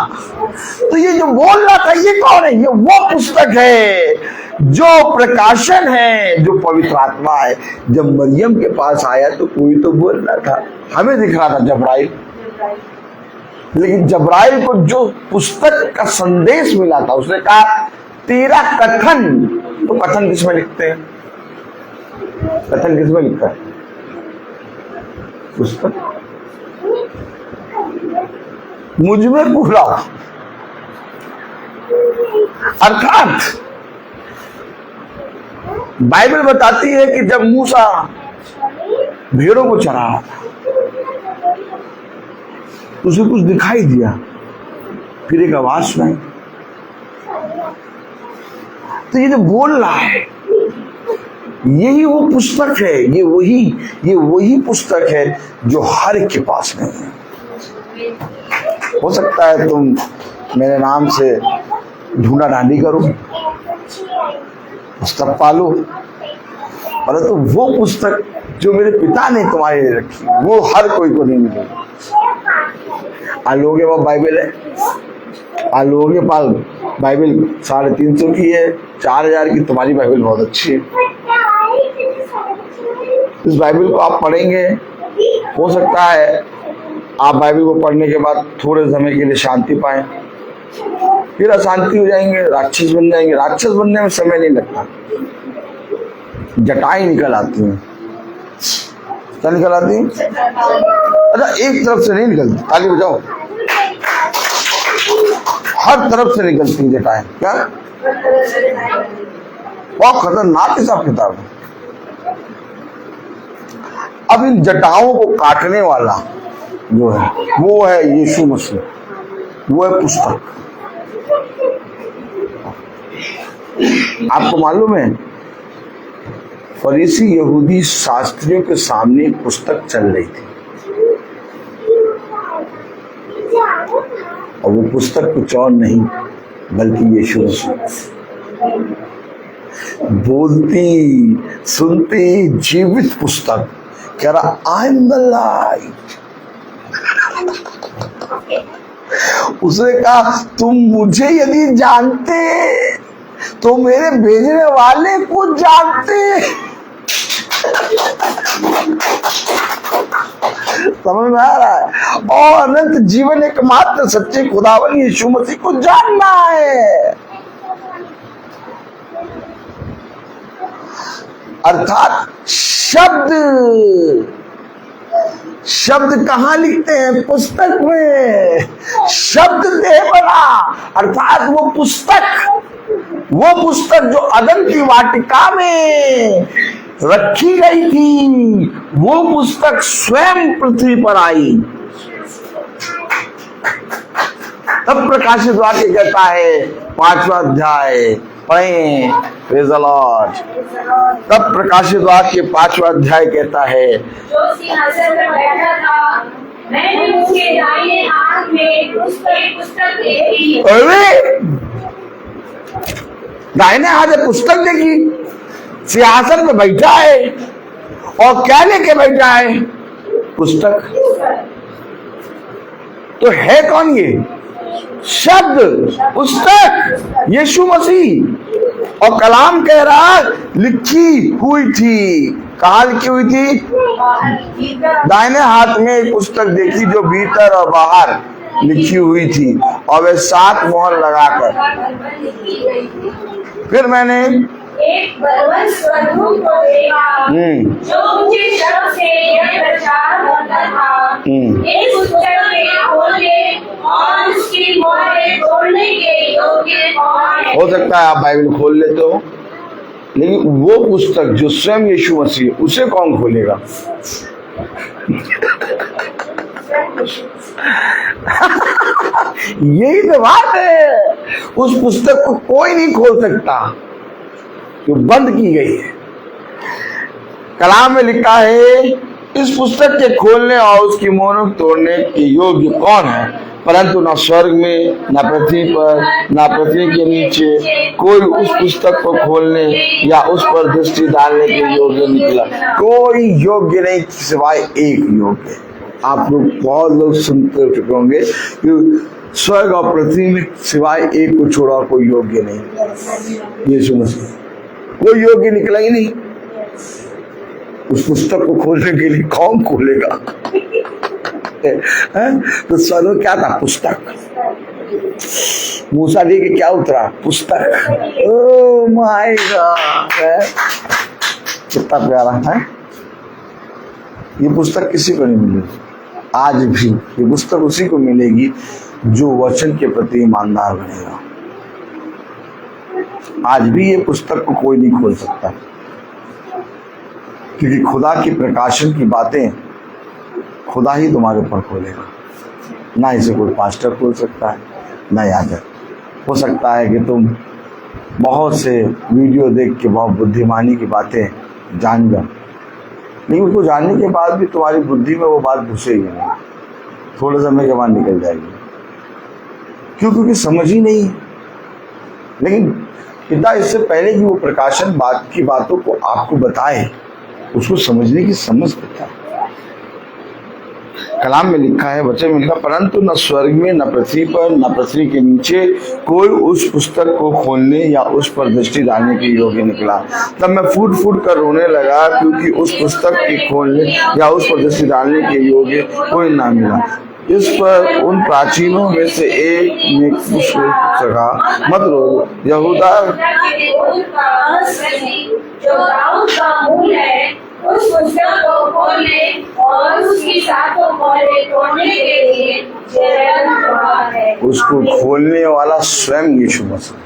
तो ये जो बोल रहा था ये कौन है? ये वो पुस्तक है जो प्रकाशन है, जो पवित्र आत्मा है। जब मरियम के पास आया तो कोई तो बोल रहा था, हमें दिख रहा था जब्राइल, लेकिन जब्राइल को जो पुस्तक का संदेश मिला था उसने कहा तेरा कथन, तो कथन किसमें लिखते हैं? कथन किसमें लिखता है? पुस्तक। मुझ में पूरा, अर्थात बाइबल बताती है कि जब मूसा भेड़ों को चरा रहा था उसे कुछ दिखाई दिया, फिर एक आवाज सुनाई। तो ये जो बोल रहा है यही वो पुस्तक है, ये वही पुस्तक है जो हर एक के पास नहीं है। हो सकता है तुम मेरे नाम से ढूंढा ढांडी करो, पुस्तक पालो, परंतु वो पुस्तक जो मेरे पिता ने तुम्हारे लिए रखी वो हर कोई को नहीं मिलेगी। लोगों के पास बाइबल है, लोगों के पास बाइबल 350 की है, 4000 की। तुम्हारी बाइबल बहुत अच्छी है। इस बाइबल को आप पढ़ेंगे, हो सकता है आप बाइबल को पढ़ने के बाद थोड़े समय के लिए शांति पाएं, फिर अशांति हो जाएंगे, राक्षस बन जाएंगे। राक्षस बनने में समय नहीं लगता, जटाएं निकल आती हैं। क्या निकल आती है? अच्छा, एक तरफ से नहीं निकलती, ताली बजाओ। हर तरफ से निकलती है जटाएं। क्या बहुत खतरनाक हिसाब किताब है। अब इन जटाओं को काटने वाला जो है वो है यीशु मसीह, वो है पुस्तक। आपको मालूम है फरीसी यहूदी शास्त्रियों के सामने एक पुस्तक चल रही थी और वो पुस्तक कुछ और नहीं बल्कि यीशु मसीह। बोलती सुनती जीवित पुस्तक, कह रहा आई एम द लाइट। उसने कहा तुम मुझे यदि जानते तो मेरे भेजने वाले को जानते। समझ में आ रहा है? और अनंत जीवन एकमात्र सच्चे खुदावन यीशु मसीह को जानना है। अर्थात शब्द कहाँ लिखते हैं? पुस्तक में। शब्द देह बना, अर्थात वो पुस्तक जो अदन की वाटिका में रखी गई थी, वो पुस्तक स्वयं पृथ्वी पर आई। तब प्रकाशित वाक्य कहता है 5वां अध्याय पढ़ें, प्रेज़ द लॉर्ड। तब प्रकाशित वाक्य 5वां अध्याय कहता है, जो सिंहासन पर बैठा था, मैंने उसके दाहिने हाथ में एक पुस्तक देखी। अरे दाहिने हाथ में पुस्तक देखी, सिंहासन पे बैठा है, और क्या लेके बैठा है? पुस्तक। तो है कौन ये? शब्द, पुस्तक, यीशु मसीह। और कलाम कह रहा लिखी हुई थी। कहाँ लिखी हुई थी? दाहिने हाथ में एक पुस्तक देखी जो भीतर और बाहर लिखी हुई थी, और वे 7 मोहर लगाकर। फिर मैंने एक बलवन्त स्वर्गदूत को देखा, जो ऊंची शब्द से यह प्रचार करता था, इस पुस्तक के खोलने और उसकी मोहरें तोड़ने के योग्य कौन है? हो सकता है आप बाइबल खोल लेते हो, लेकिन वो पुस्तक जो स्वयं यीशु मसीह, उसे कौन खोलेगा? यही तो बात है। उस पुस्तक को कोई नहीं खोल सकता, जो बंद की गई है। कलाम में लिखा है, इस पुस्तक के खोलने और उसकी मोहरों तोड़ने के योग्य कौन है? परंतु न स्वर्ग में, न पृथ्वी पर, न पृथ्वी के नीचे कोई उस पुस्तक को खोलने या उस पर दृष्टि डालने के योग्य निकला। कोई योग्य नहीं सिवाय एक योग्य। आप लोग बहुत लोग सुनते चुके होंगे कि स्वर्ग और पृथ्वी में सिवाय एक को छोड़ा और कोई योग्य नहीं, यीशु मसीह। कोई योग्य निकला ही नहीं। उस पुस्तक को खोलने के लिए कौन खोलेगा? तो स्वर्ग क्या था? पुस्तक। मूसा लेके क्या उतरा? पुस्तक। ओह माय गॉड, कितना प्यारा है। ये पुस्तक किसी को नहीं मिलेगी आज भी। ये पुस्तक उसी को मिलेगी जो वचन के प्रति ईमानदार बनेगा। आज भी ये पुस्तक को कोई नहीं खोल सकता, क्योंकि खुदा की प्रकाशन की बातें खुदा ही तुम्हारे ऊपर खोलेगा। ना इसे कोई पास्टर खोल सकता है, ना याजक। हो सकता है कि तुम बहुत से वीडियो देख के बहुत बुद्धिमानी की बातें जान जाओ, लेकिन उसको जानने के बाद भी तुम्हारी बुद्धि में वो बात घुसेगी नहीं, थोड़े समय के बाद निकल जाएगी। क्यों? क्योंकि समझ ही नहीं। लेकिन पिता इससे पहले कि वो प्रकाशन बात की बातों को आपको बताए, उसको समझने की समझ देता है। कलाम में लिखा है, वचन में लिखा, परंतु न स्वर्ग में, न पृथ्वी पर, न पृथ्वी के नीचे कोई उस पुस्तक को खोलने या उस पर दृष्टि डालने के योग्य निकला। तब मैं फूट फूट कर रोने लगा, क्योंकि उस पुस्तक के खोलने या उस पर दृष्टि डालने के योग्य कोई ना मिला। इस पर उन प्राचीनों में से एक ने पूछ सका, मत रो यहूदा, जो दाऊद का मूल है, उस पुस्तक को खोलने और उसकी 7 मोहरें तोड़ने के लिए है। उसको खोलने वाला स्वयं यीशु मसीह,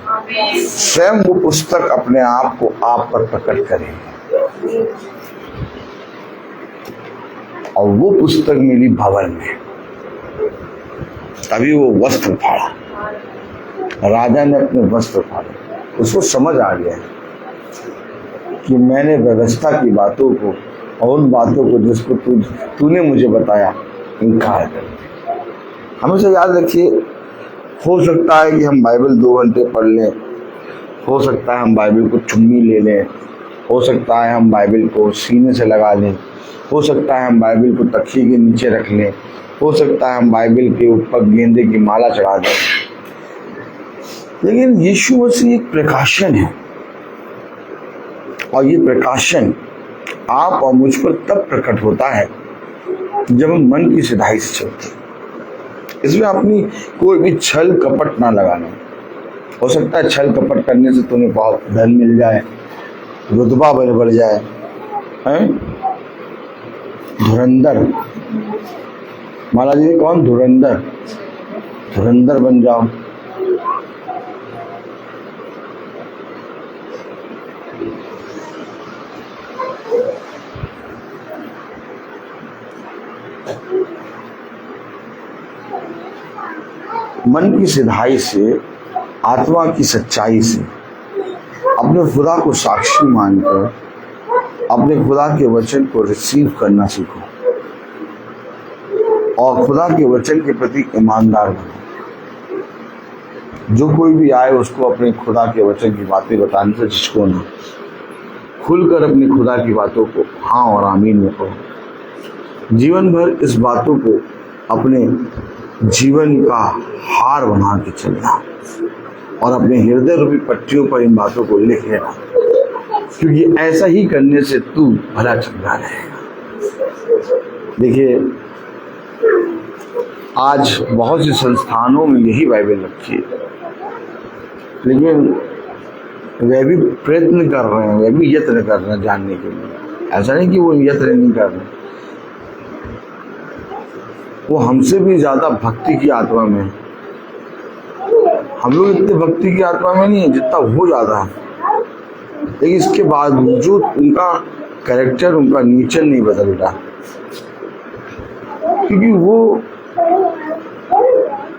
स्वयं वो पुस्तक अपने आप को आप पर प्रकट करेंगे। और वो पुस्तक मिली भवन में। तभी वो वस्त्र फाड़ा, राजा ने अपने वस्त्र फाड़े। उसको समझ आ गया कि मैंने व्यवस्था की बातों को और उन बातों को जिसको तूने मुझे बताया, इनकार कर दिया। हमेशा याद रखिए, हो सकता है कि हम बाइबल 2 घंटे पढ़ लें, हो सकता है हम बाइबल को चुम्मी ले लें, हो सकता है हम बाइबल को सीने से लगा लें, हो सकता है हम बाइबल को तकिए के नीचे रख लें, हो सकता है हम बाइबल के ऊपर गेंदे की माला चढ़ा दें, लेकिन यीशु मसीह एक प्रकाशन है। और ये प्रकाशन आप और मुझ पर तब प्रकट होता है जब हम मन की सिधाई से चलते हैं। इसमें अपनी कोई भी छल कपट ना लगाना। हो सकता है छल कपट करने से तुम्हें बहुत धन मिल जाए, रुतबा बढ़ जाए, हैं? धुरंधर, महाराज जी कौन? धुरंधर, धुरंधर बन जाओ। मन की सिधाई से, आत्मा की सच्चाई से अपने खुदा को साक्षी मानकर अपने खुदा के वचन को रिसीव करना सीखो और खुदा के वचन के प्रति ईमानदार बनो। जो कोई भी आए उसको अपने खुदा के वचन की बातें बताने से झिझको ना, खुलकर अपनी खुदा की बातों को हाँ और आमीन में कहो। जीवन भर इस बातों को अपने जीवन का हार बना के चलना और अपने हृदय रूपी पट्टियों पर इन बातों को लिख लेना, क्योंकि ऐसा ही करने से तू भला चंगा रहेगा। देखिए, आज बहुत सी संस्थानों में यही बाइबल रखी है, लेकिन वे भी प्रयत्न कर रहे हैं, वे भी यत्न कर रहे हैं जानने के लिए। ऐसा नहीं कि वो यत्न नहीं कर रहे, वो हमसे भी ज्यादा भक्ति की आत्मा में है। हम लोग इतने भक्ति की आत्मा में नहीं है जितना वो ज्यादा है, लेकिन इसके बावजूद उनका कैरेक्टर, उनका नेचर नहीं बदलता, क्योंकि वो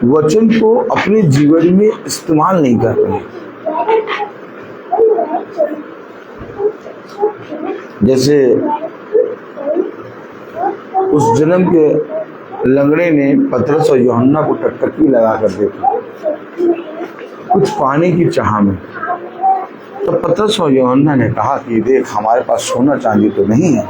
वचन को अपने जीवन में इस्तेमाल नहीं कर रहे। जैसे उस जन्म के लंगड़े ने पतरस और यूहन्ना को टकटकी लगा कर देखा कुछ पाने की चाह में। तो पतरस और यूहन्ना ने कहा कि देख, हमारे पास सोना चांदी तो नहीं है,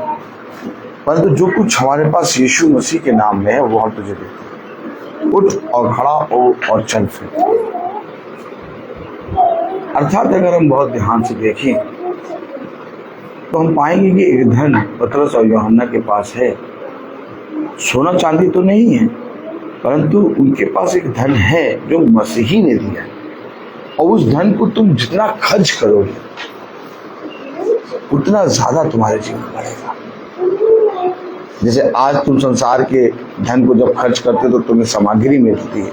परंतु जो कुछ हमारे पास यीशु मसीह के नाम में है वो हम तुझे देते हैं। उठ और खड़ा हो और चल फिर। अर्थात अगर हम बहुत ध्यान से देखें तो हम पाएंगे कि एक धन पतरस और यूहन्ना के पास है। सोना चांदी तो नहीं है, परंतु उनके पास एक धन है जो मसीही ने दिया है, और उस धन को तुम जितना खर्च करोगे उतना ज्यादा तुम्हारे जीवन बढ़ेगा। जैसे आज तुम संसार के धन को जब खर्च करते तो तुम्हें सामग्री मिलती है,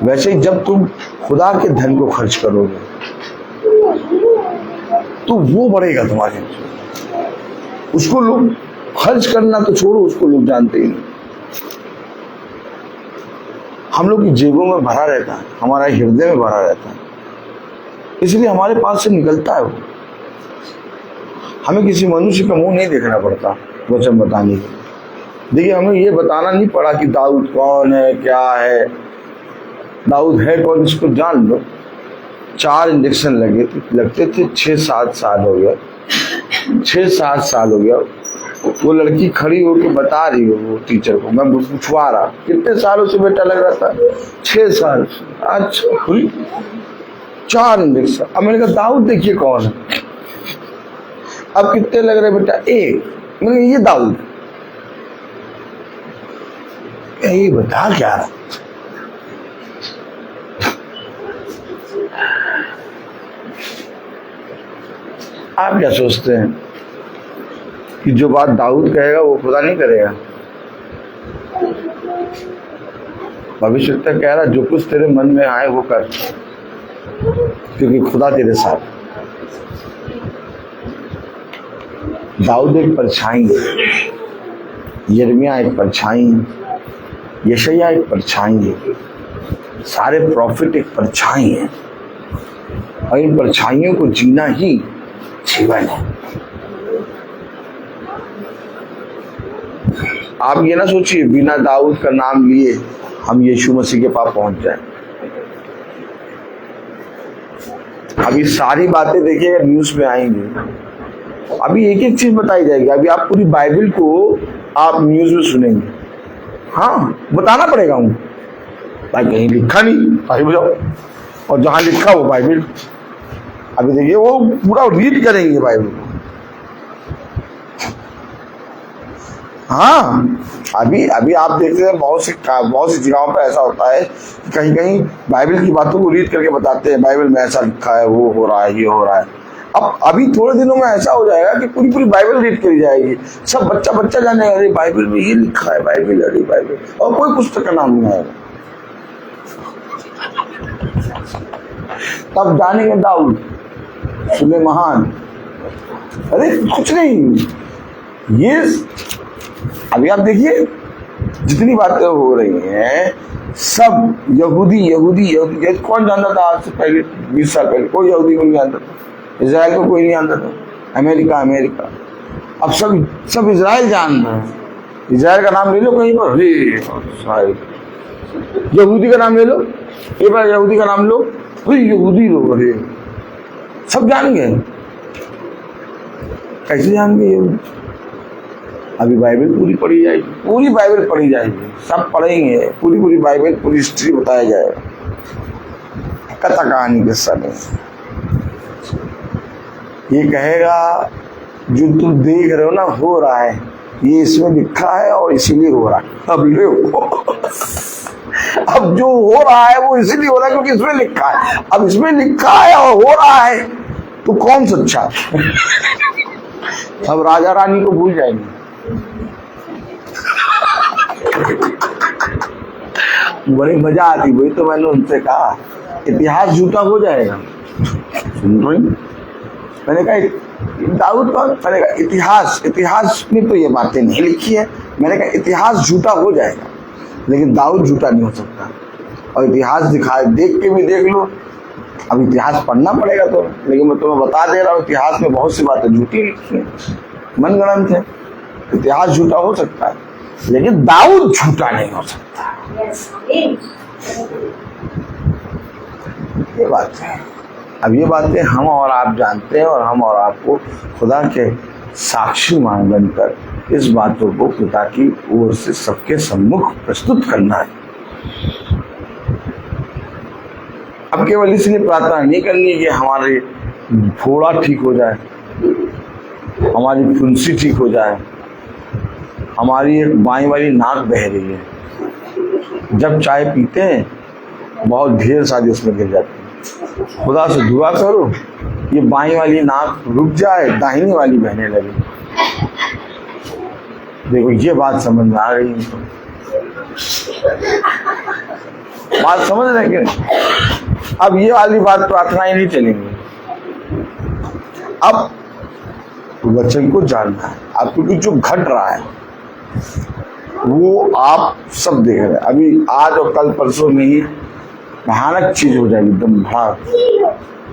वैसे ही जब तुम खुदा के धन को खर्च करोगे तो वो बढ़ेगा तुम्हारे जीवन। उसको लोग खर्च करना तो छोड़ो, उसको लोग जानते ही नहीं। हम लोग की जेबों में भरा रहता है, हमारा हृदय में भरा रहता है, इसलिए हमारे पास से निकलता है वो। हमें किसी मनुष्य का मुंह नहीं देखना पड़ता वचन बताने के। देखिए, हमें ये बताना नहीं पड़ा कि दाऊद कौन है, क्या है। दाऊद है कौन, इसको जान लो। 4 इंजेक्शन लगते थे, 6-7 साल हो गया, 6-7 साल हो गया। वो लड़की खड़ी होकर बता रही हो वो टीचर को, मैं पूछवा रहा कितने सालों से बेटा लग रहा था, 6 साल। अच्छा, 4 इंजेक्शन। अब मैंने कहा दाऊद देखिए कौन है। अब कितने लग रहे बेटा? 1। मैंने ये दाऊद, ये बता क्या रहा। आप क्या सोचते हैं कि जो बात दाऊद कहेगा वो खुदा नहीं करेगा? भविष्यवक्ता कह रहा जो कुछ तेरे मन में आए वो कर, क्योंकि खुदा तेरे साथ। दाऊद एक परछाई है, यिर्मयाह एक परछाई है, यशायाह एक परछाई है, सारे प्रॉफिट एक परछाई है, और इन परछाइयों को जीना ही जीवन है। आप ये ना सोचिए बिना दाऊद का नाम लिए हम यीशु मसीह के पास पहुंच जाए। अभी सारी बातें देखिएगा न्यूज में आएंगी, अभी एक एक चीज बताई जाएगी। अभी आप पूरी बाइबल को आप न्यूज में सुनेंगे। हाँ, बताना पड़ेगा उनको, भाई कहीं लिखा नहीं भाई बुझाओ, और जहां लिखा वो बाइबल। अभी देखिए वो पूरा रीड करेंगे बाइबल को। हाँ, अभी अभी आप देखते हैं बहुत सी जगहों पर ऐसा होता है कि कहीं कहीं बाइबल की बातों को रीड करके बताते हैं, बाइबल में ऐसा लिखा है, वो हो रहा है, ये हो रहा है। अब अभी थोड़े दिनों में ऐसा हो जाएगा कि पूरी पूरी बाइबल रीड करी जाएगी, सब बच्चा जानेगा अरे बाइबल में ये लिखा है, बाइबल, अरे बाइबल, और कोई पुस्तक का नाम नहीं आएगा। तब जानेंगे दाऊद, सुलेमान, अरे कुछ नहीं। ये अभी आप देखिए जितनी बातें हो रही हैं सब यहूदी। कौन जानता था आज से पहले 20 साल पहले? कोई यहूदी को नहीं जानता था, इजराइल को कोई नहीं जानता था, अमेरिका। अब सब इजराइल जान रहे हैं। इजराइल का नाम ले लो कहीं पर, यहूदी का नाम ले लो, एक बार यहूदी का नाम लो, यहूदी लोग, अरे सब जान गए। कैसे जान गए यहूदी? अभी बाइबल पूरी पढ़ी जाएगी, पूरी बाइबल पढ़ी जाएगी, सब पढ़ेंगे, पूरी बाइबल, पूरी हिस्ट्री बताया जाएगा, कथा कहानी के समय। ये कहेगा जो तुम देख रहे हो ना हो रहा है, ये इसमें लिखा है और इसीलिए हो रहा है। अब ले अब जो हो रहा है वो इसीलिए हो रहा है क्योंकि इसमें लिखा है। अब इसमें लिखा है और हो रहा है तो कौन सच्चा? अब राजा रानी को भूल जाएंगे। बड़ी मजा आती, वही तो मैंने उनसे कहा इतिहास झूठा हो जाएगा। सुन रही? मैंने कहा दाऊद कौन? मैंने कहा इतिहास में तो ये बातें नहीं लिखी है। मैंने कहा इतिहास झूठा हो जाएगा लेकिन दाऊद झूठा नहीं हो सकता। और इतिहास देख के भी देख लो, अब इतिहास पढ़ना पड़ेगा तो, लेकिन मैं तुम्हें बता दे रहा हूँ इतिहास में बहुत सी बातें झूठी लिखी हैं, मनगढ़ंत है। इतिहास झूठा हो सकता है लेकिन दाऊद झूठा नहीं हो सकता। ये बात है। अब ये बातें हम और आप जानते हैं और हम और आपको खुदा के साक्षी मान बनकर इस बातों को पिता की ओर से सबके सम्मुख प्रस्तुत करना है। अब केवल इसलिए प्रार्थना नहीं करनी कि हमारे फोड़ा ठीक हो जाए, हमारी फुंसी ठीक हो जाए, हमारी एक बाईं वाली नाक बह रही है, जब चाय पीते हैं बहुत ढेर सारी उसमें गिर जाती है। खुदा से दुआ करो ये बाईं वाली नाक रुक जाए, दाहिनी वाली बहने लगे। देखो ये बात समझ में आ गई, बात समझ रहे कि नहीं? अब ये वाली बात प्रार्थना ही नहीं चलेंगी। अब वचन को जानना है। अब क्योंकि जो घट रहा है वो आप सब देख रहे हैं। अभी आज और कल परसों में ही भयानक चीज हो जाएगी, एकदम भयानक,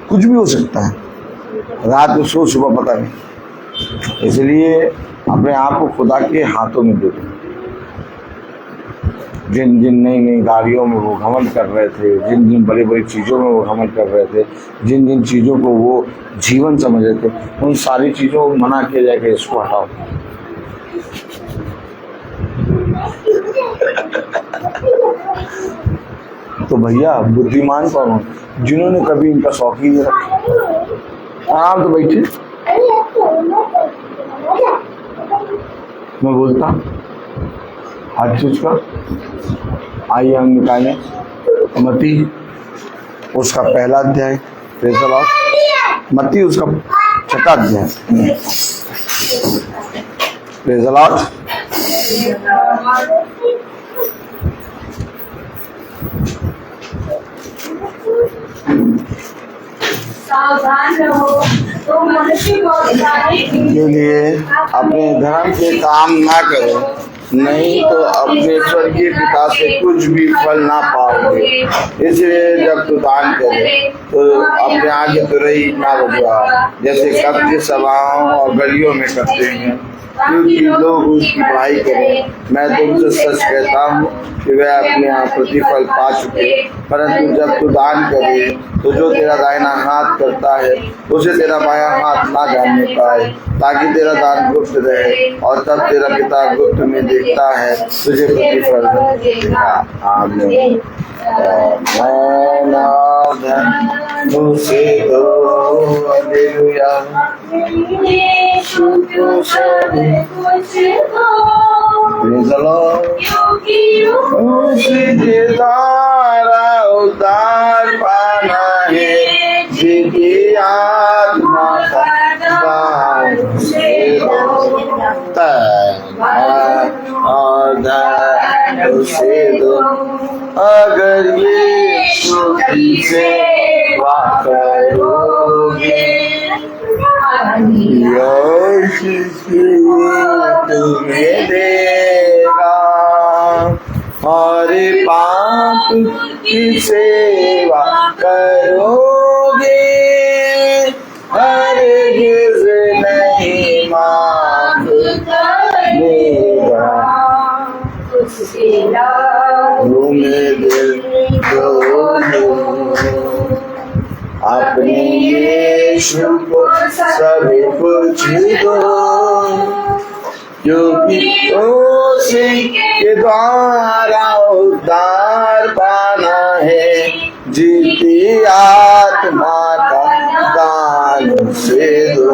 कुछ भी हो सकता है, रात में सो सुबह पता नहीं। इसलिए अपने आप को खुदा के हाथों में दे दो। जिन जिन नई नई गाड़ियों में वो घमंड कर रहे थे, जिन जिन बड़ी बड़ी चीज़ों में वो घमंड कर रहे थे, जिन जिन चीज़ों को वो जीवन समझ रहे थे, उन सारी चीज़ों को मना किया जाए कि इसको हटाओ। तो भैया बुद्धिमान कौन हो? जिन्होंने कभी इनका शौक ही नहीं रखा। आराम तो बैठे, मैं बोलता हर चीज का। आइए हम निकालें मत्ती उसका पहला अध्याय, मत्ती उसका छठा अध्याय। Praise the Lord. सावधान रहो तो मनुष्य को के लिए अपने धर्म के काम ना करो, नहीं तो अपने स्वर्गीय पिता से कुछ भी फल ना पाओगे। इसलिए जब तू दान करे तो अपने आगे तुरही ना बजवा, जैसे कब्र सभाओं और गलियों में करते हैं, क्योंकि लोग उसकी बुराई करें। मैं तुमसे सच कहता हूँ कि वे अपने यहाँ प्रतिफल पा चुके। परंतु जब तू दान करे तो जो तेरा दाहिना हाथ करता है उसे तेरा बायां हाथ ना जानने पाए, ताकि तेरा दान गुप्त रहे, और तब तेरा पिता गुप्त में देखता है तुझे प्रतिफल देगा। आमीन। मुझसे दो हालेलुया। यीशु तो सब कुछ हो उसी द्वारा उद्धार पाना है, जिसकी आत्मा का दान से और दान से दो। अगर यीशु की सेवा करोगे, तुम्हें देगा। और पाप की सेवा करोगे, हरगिज़ नहीं माफ करेगा। तुम्हें दिल दो, अपने यीशु को सब कुछ दो, क्योंकि उसी के द्वारा उद्धार पाना है, जीती आत्मा का दान से दो।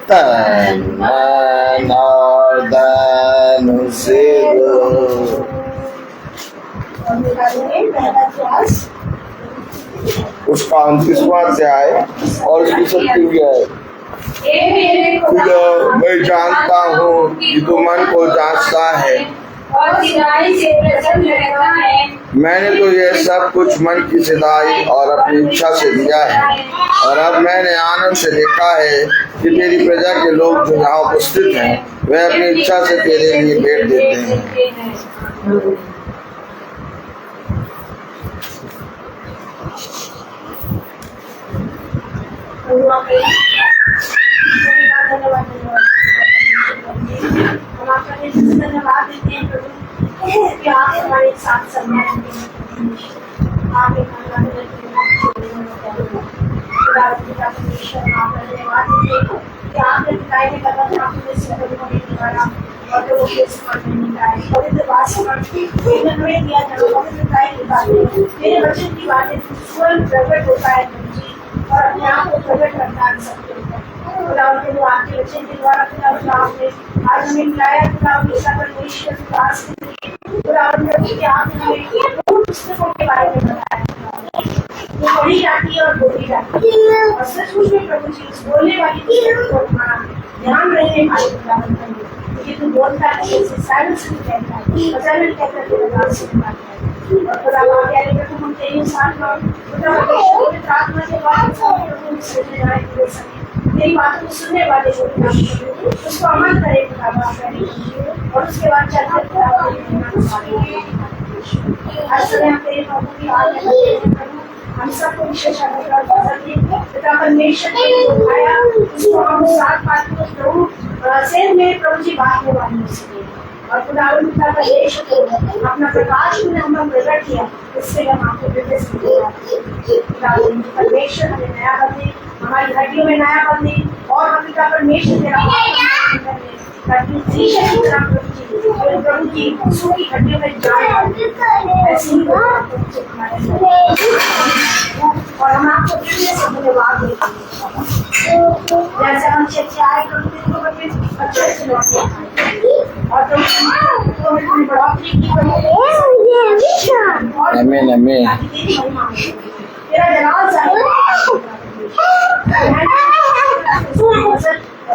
तन मन और दान से दो। उसका 29वां अध्याय और उसकी 27 है। खुदा मैं जानता हूँ कि तू मन को जांचता है और सिधाई से प्रसन्न रहता है। मैंने तो यह सब कुछ मन की सिधाई और अपनी इच्छा से दिया है, और अब मैंने आनंद से देखा है कि तेरी प्रजा के लोग जो यहाँ उपस्थित हैं, वे अपनी इच्छा से तेरे लिए भेंट देते हैं। हम आपका धन्यवाद देते हैं प्रभु कि आप हमारे साथ सम्मान आप एक धन्यवाद देते हैं कि आपने पिताई में कदम आपने सिद्धि होने के द्वारा और लोगों के समाज में निकाय पवित्र वास्तव में दिया जाना पवित्र पिताई की बातें मेरे वचन की बातें स्वयं प्रकट होता है और अपने आप को प्रकट करता है सबके ऊपर। खुदा के द्वारा आपके वचन के द्वारा खुदा आपने आज हमें मिलाया, खुदा हमेशा परमेश्वर के पास खुदा आपने हमें पुस्तकों के बारे में बताया, वो पढ़ी जाती है और बोली जाती है, और सचमुच में प्रभु जी उस बोलने वाली पुस्तक को हमारा ध्यान रखने वाले खुदा क्योंकि तू बोलता है जैसे साइलेंस नहीं कहता है, अचानक कहता है तेरा नाम से बात है। और खुदा आप यानी प्रभु हम तेरे साथ में खुदा पवित्र आत्मा के बाद प्रभु से जाए दे सके मेरी बातों को सुनने वाले जो उसको अमल करे खुदा और उसके बाद चलते आज समय हम तेरे प्रभु की हाल में हम सबको विशेष पिता परमेश्वर ने उठाया उसको हम साथ बात प्रभु से में प्रभु जी बात में वाली सके और खुदा का देश को अपना प्रकाश में हम प्रकट किया, इससे हम आपको परमेश्वर हमें नया बदले, हमारी हड्डियों में नया बदले और हम पिता परमेश्वर तेरा प्रभु की सूखी हड्डियों में जान ऐसी ही और हम आपको धन्यवाद देते हैं जैसे हम अच्छे आए अच्छे से लौटे और बढ़ोतरी की तेरा जलाल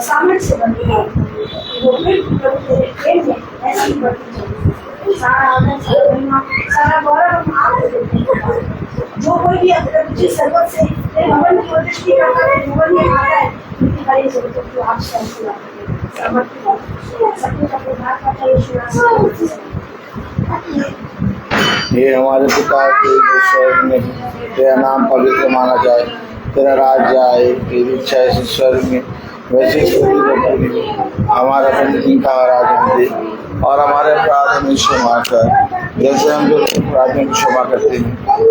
सामने से बनी है वो फिर तेरे प्रेम में ऐसी बढ़ती चली सारा आनंद सारा गौरव हम आपको देते हैं। जो कोई भी जिस सर्वत से भवन की दृष्टि करता है भवन में आता है उनकी हर एक जरूरत को आप ये हमारे पिता के स्वर्ग में तेरा नाम पवित्र माना जाए, तेरा राज्य आए, तेरी इच्छा ऐसी स्वर्ग में वैसे हमारा प्रतिदिन का आराधन दे और हमारे अपराध में क्षमा कर जैसे हम जो अपराध में क्षमा करते हैं,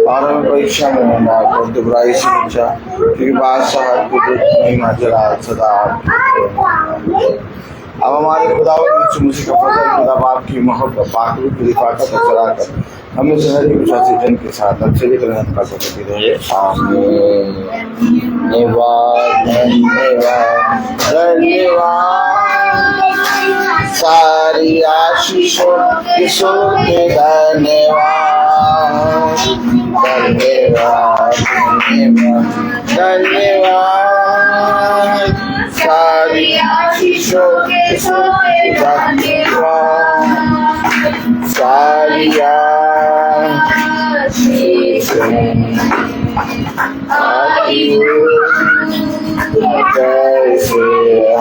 और हमें परीक्षा में होना और दुबराई से बचा क्योंकि बादशाह को नहीं माजरा सदा। अब हमारे खुदा मुझे का फजल खुदा बाप की मोहब्बत पाक की रिफाकत चला कर हमें शहर की विश्वासी जन के साथ अच्छे भी रहमत का करती रहे। आमीन। धन्यवाद धन्यवाद धन्यवाद। सारी आशीषों के सोते धन्यवाद धन्यवाद धन्यवाद सारी आशीषों के सोते धन्यवाद सारी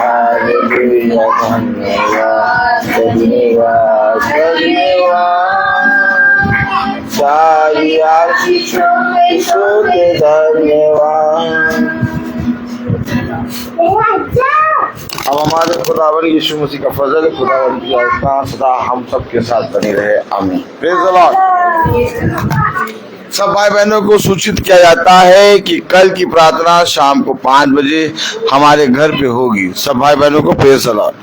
हालेलुया धन्यवाद धन्यवाद धन्यवाद सारी आशीषों के सोते धन्यवाद। अब हमारे खुदावन यीशु मसीह का फजल खुदावन की आज्ञा सदा हम सबके साथ बनी रहे, आमीन। Praise the Lord. सब भाई बहनों को सूचित किया जाता है कि कल की प्रार्थना शाम को 5 बजे हमारे घर पे होगी। सब भाई बहनों को प्रेज़ द लॉर्ड।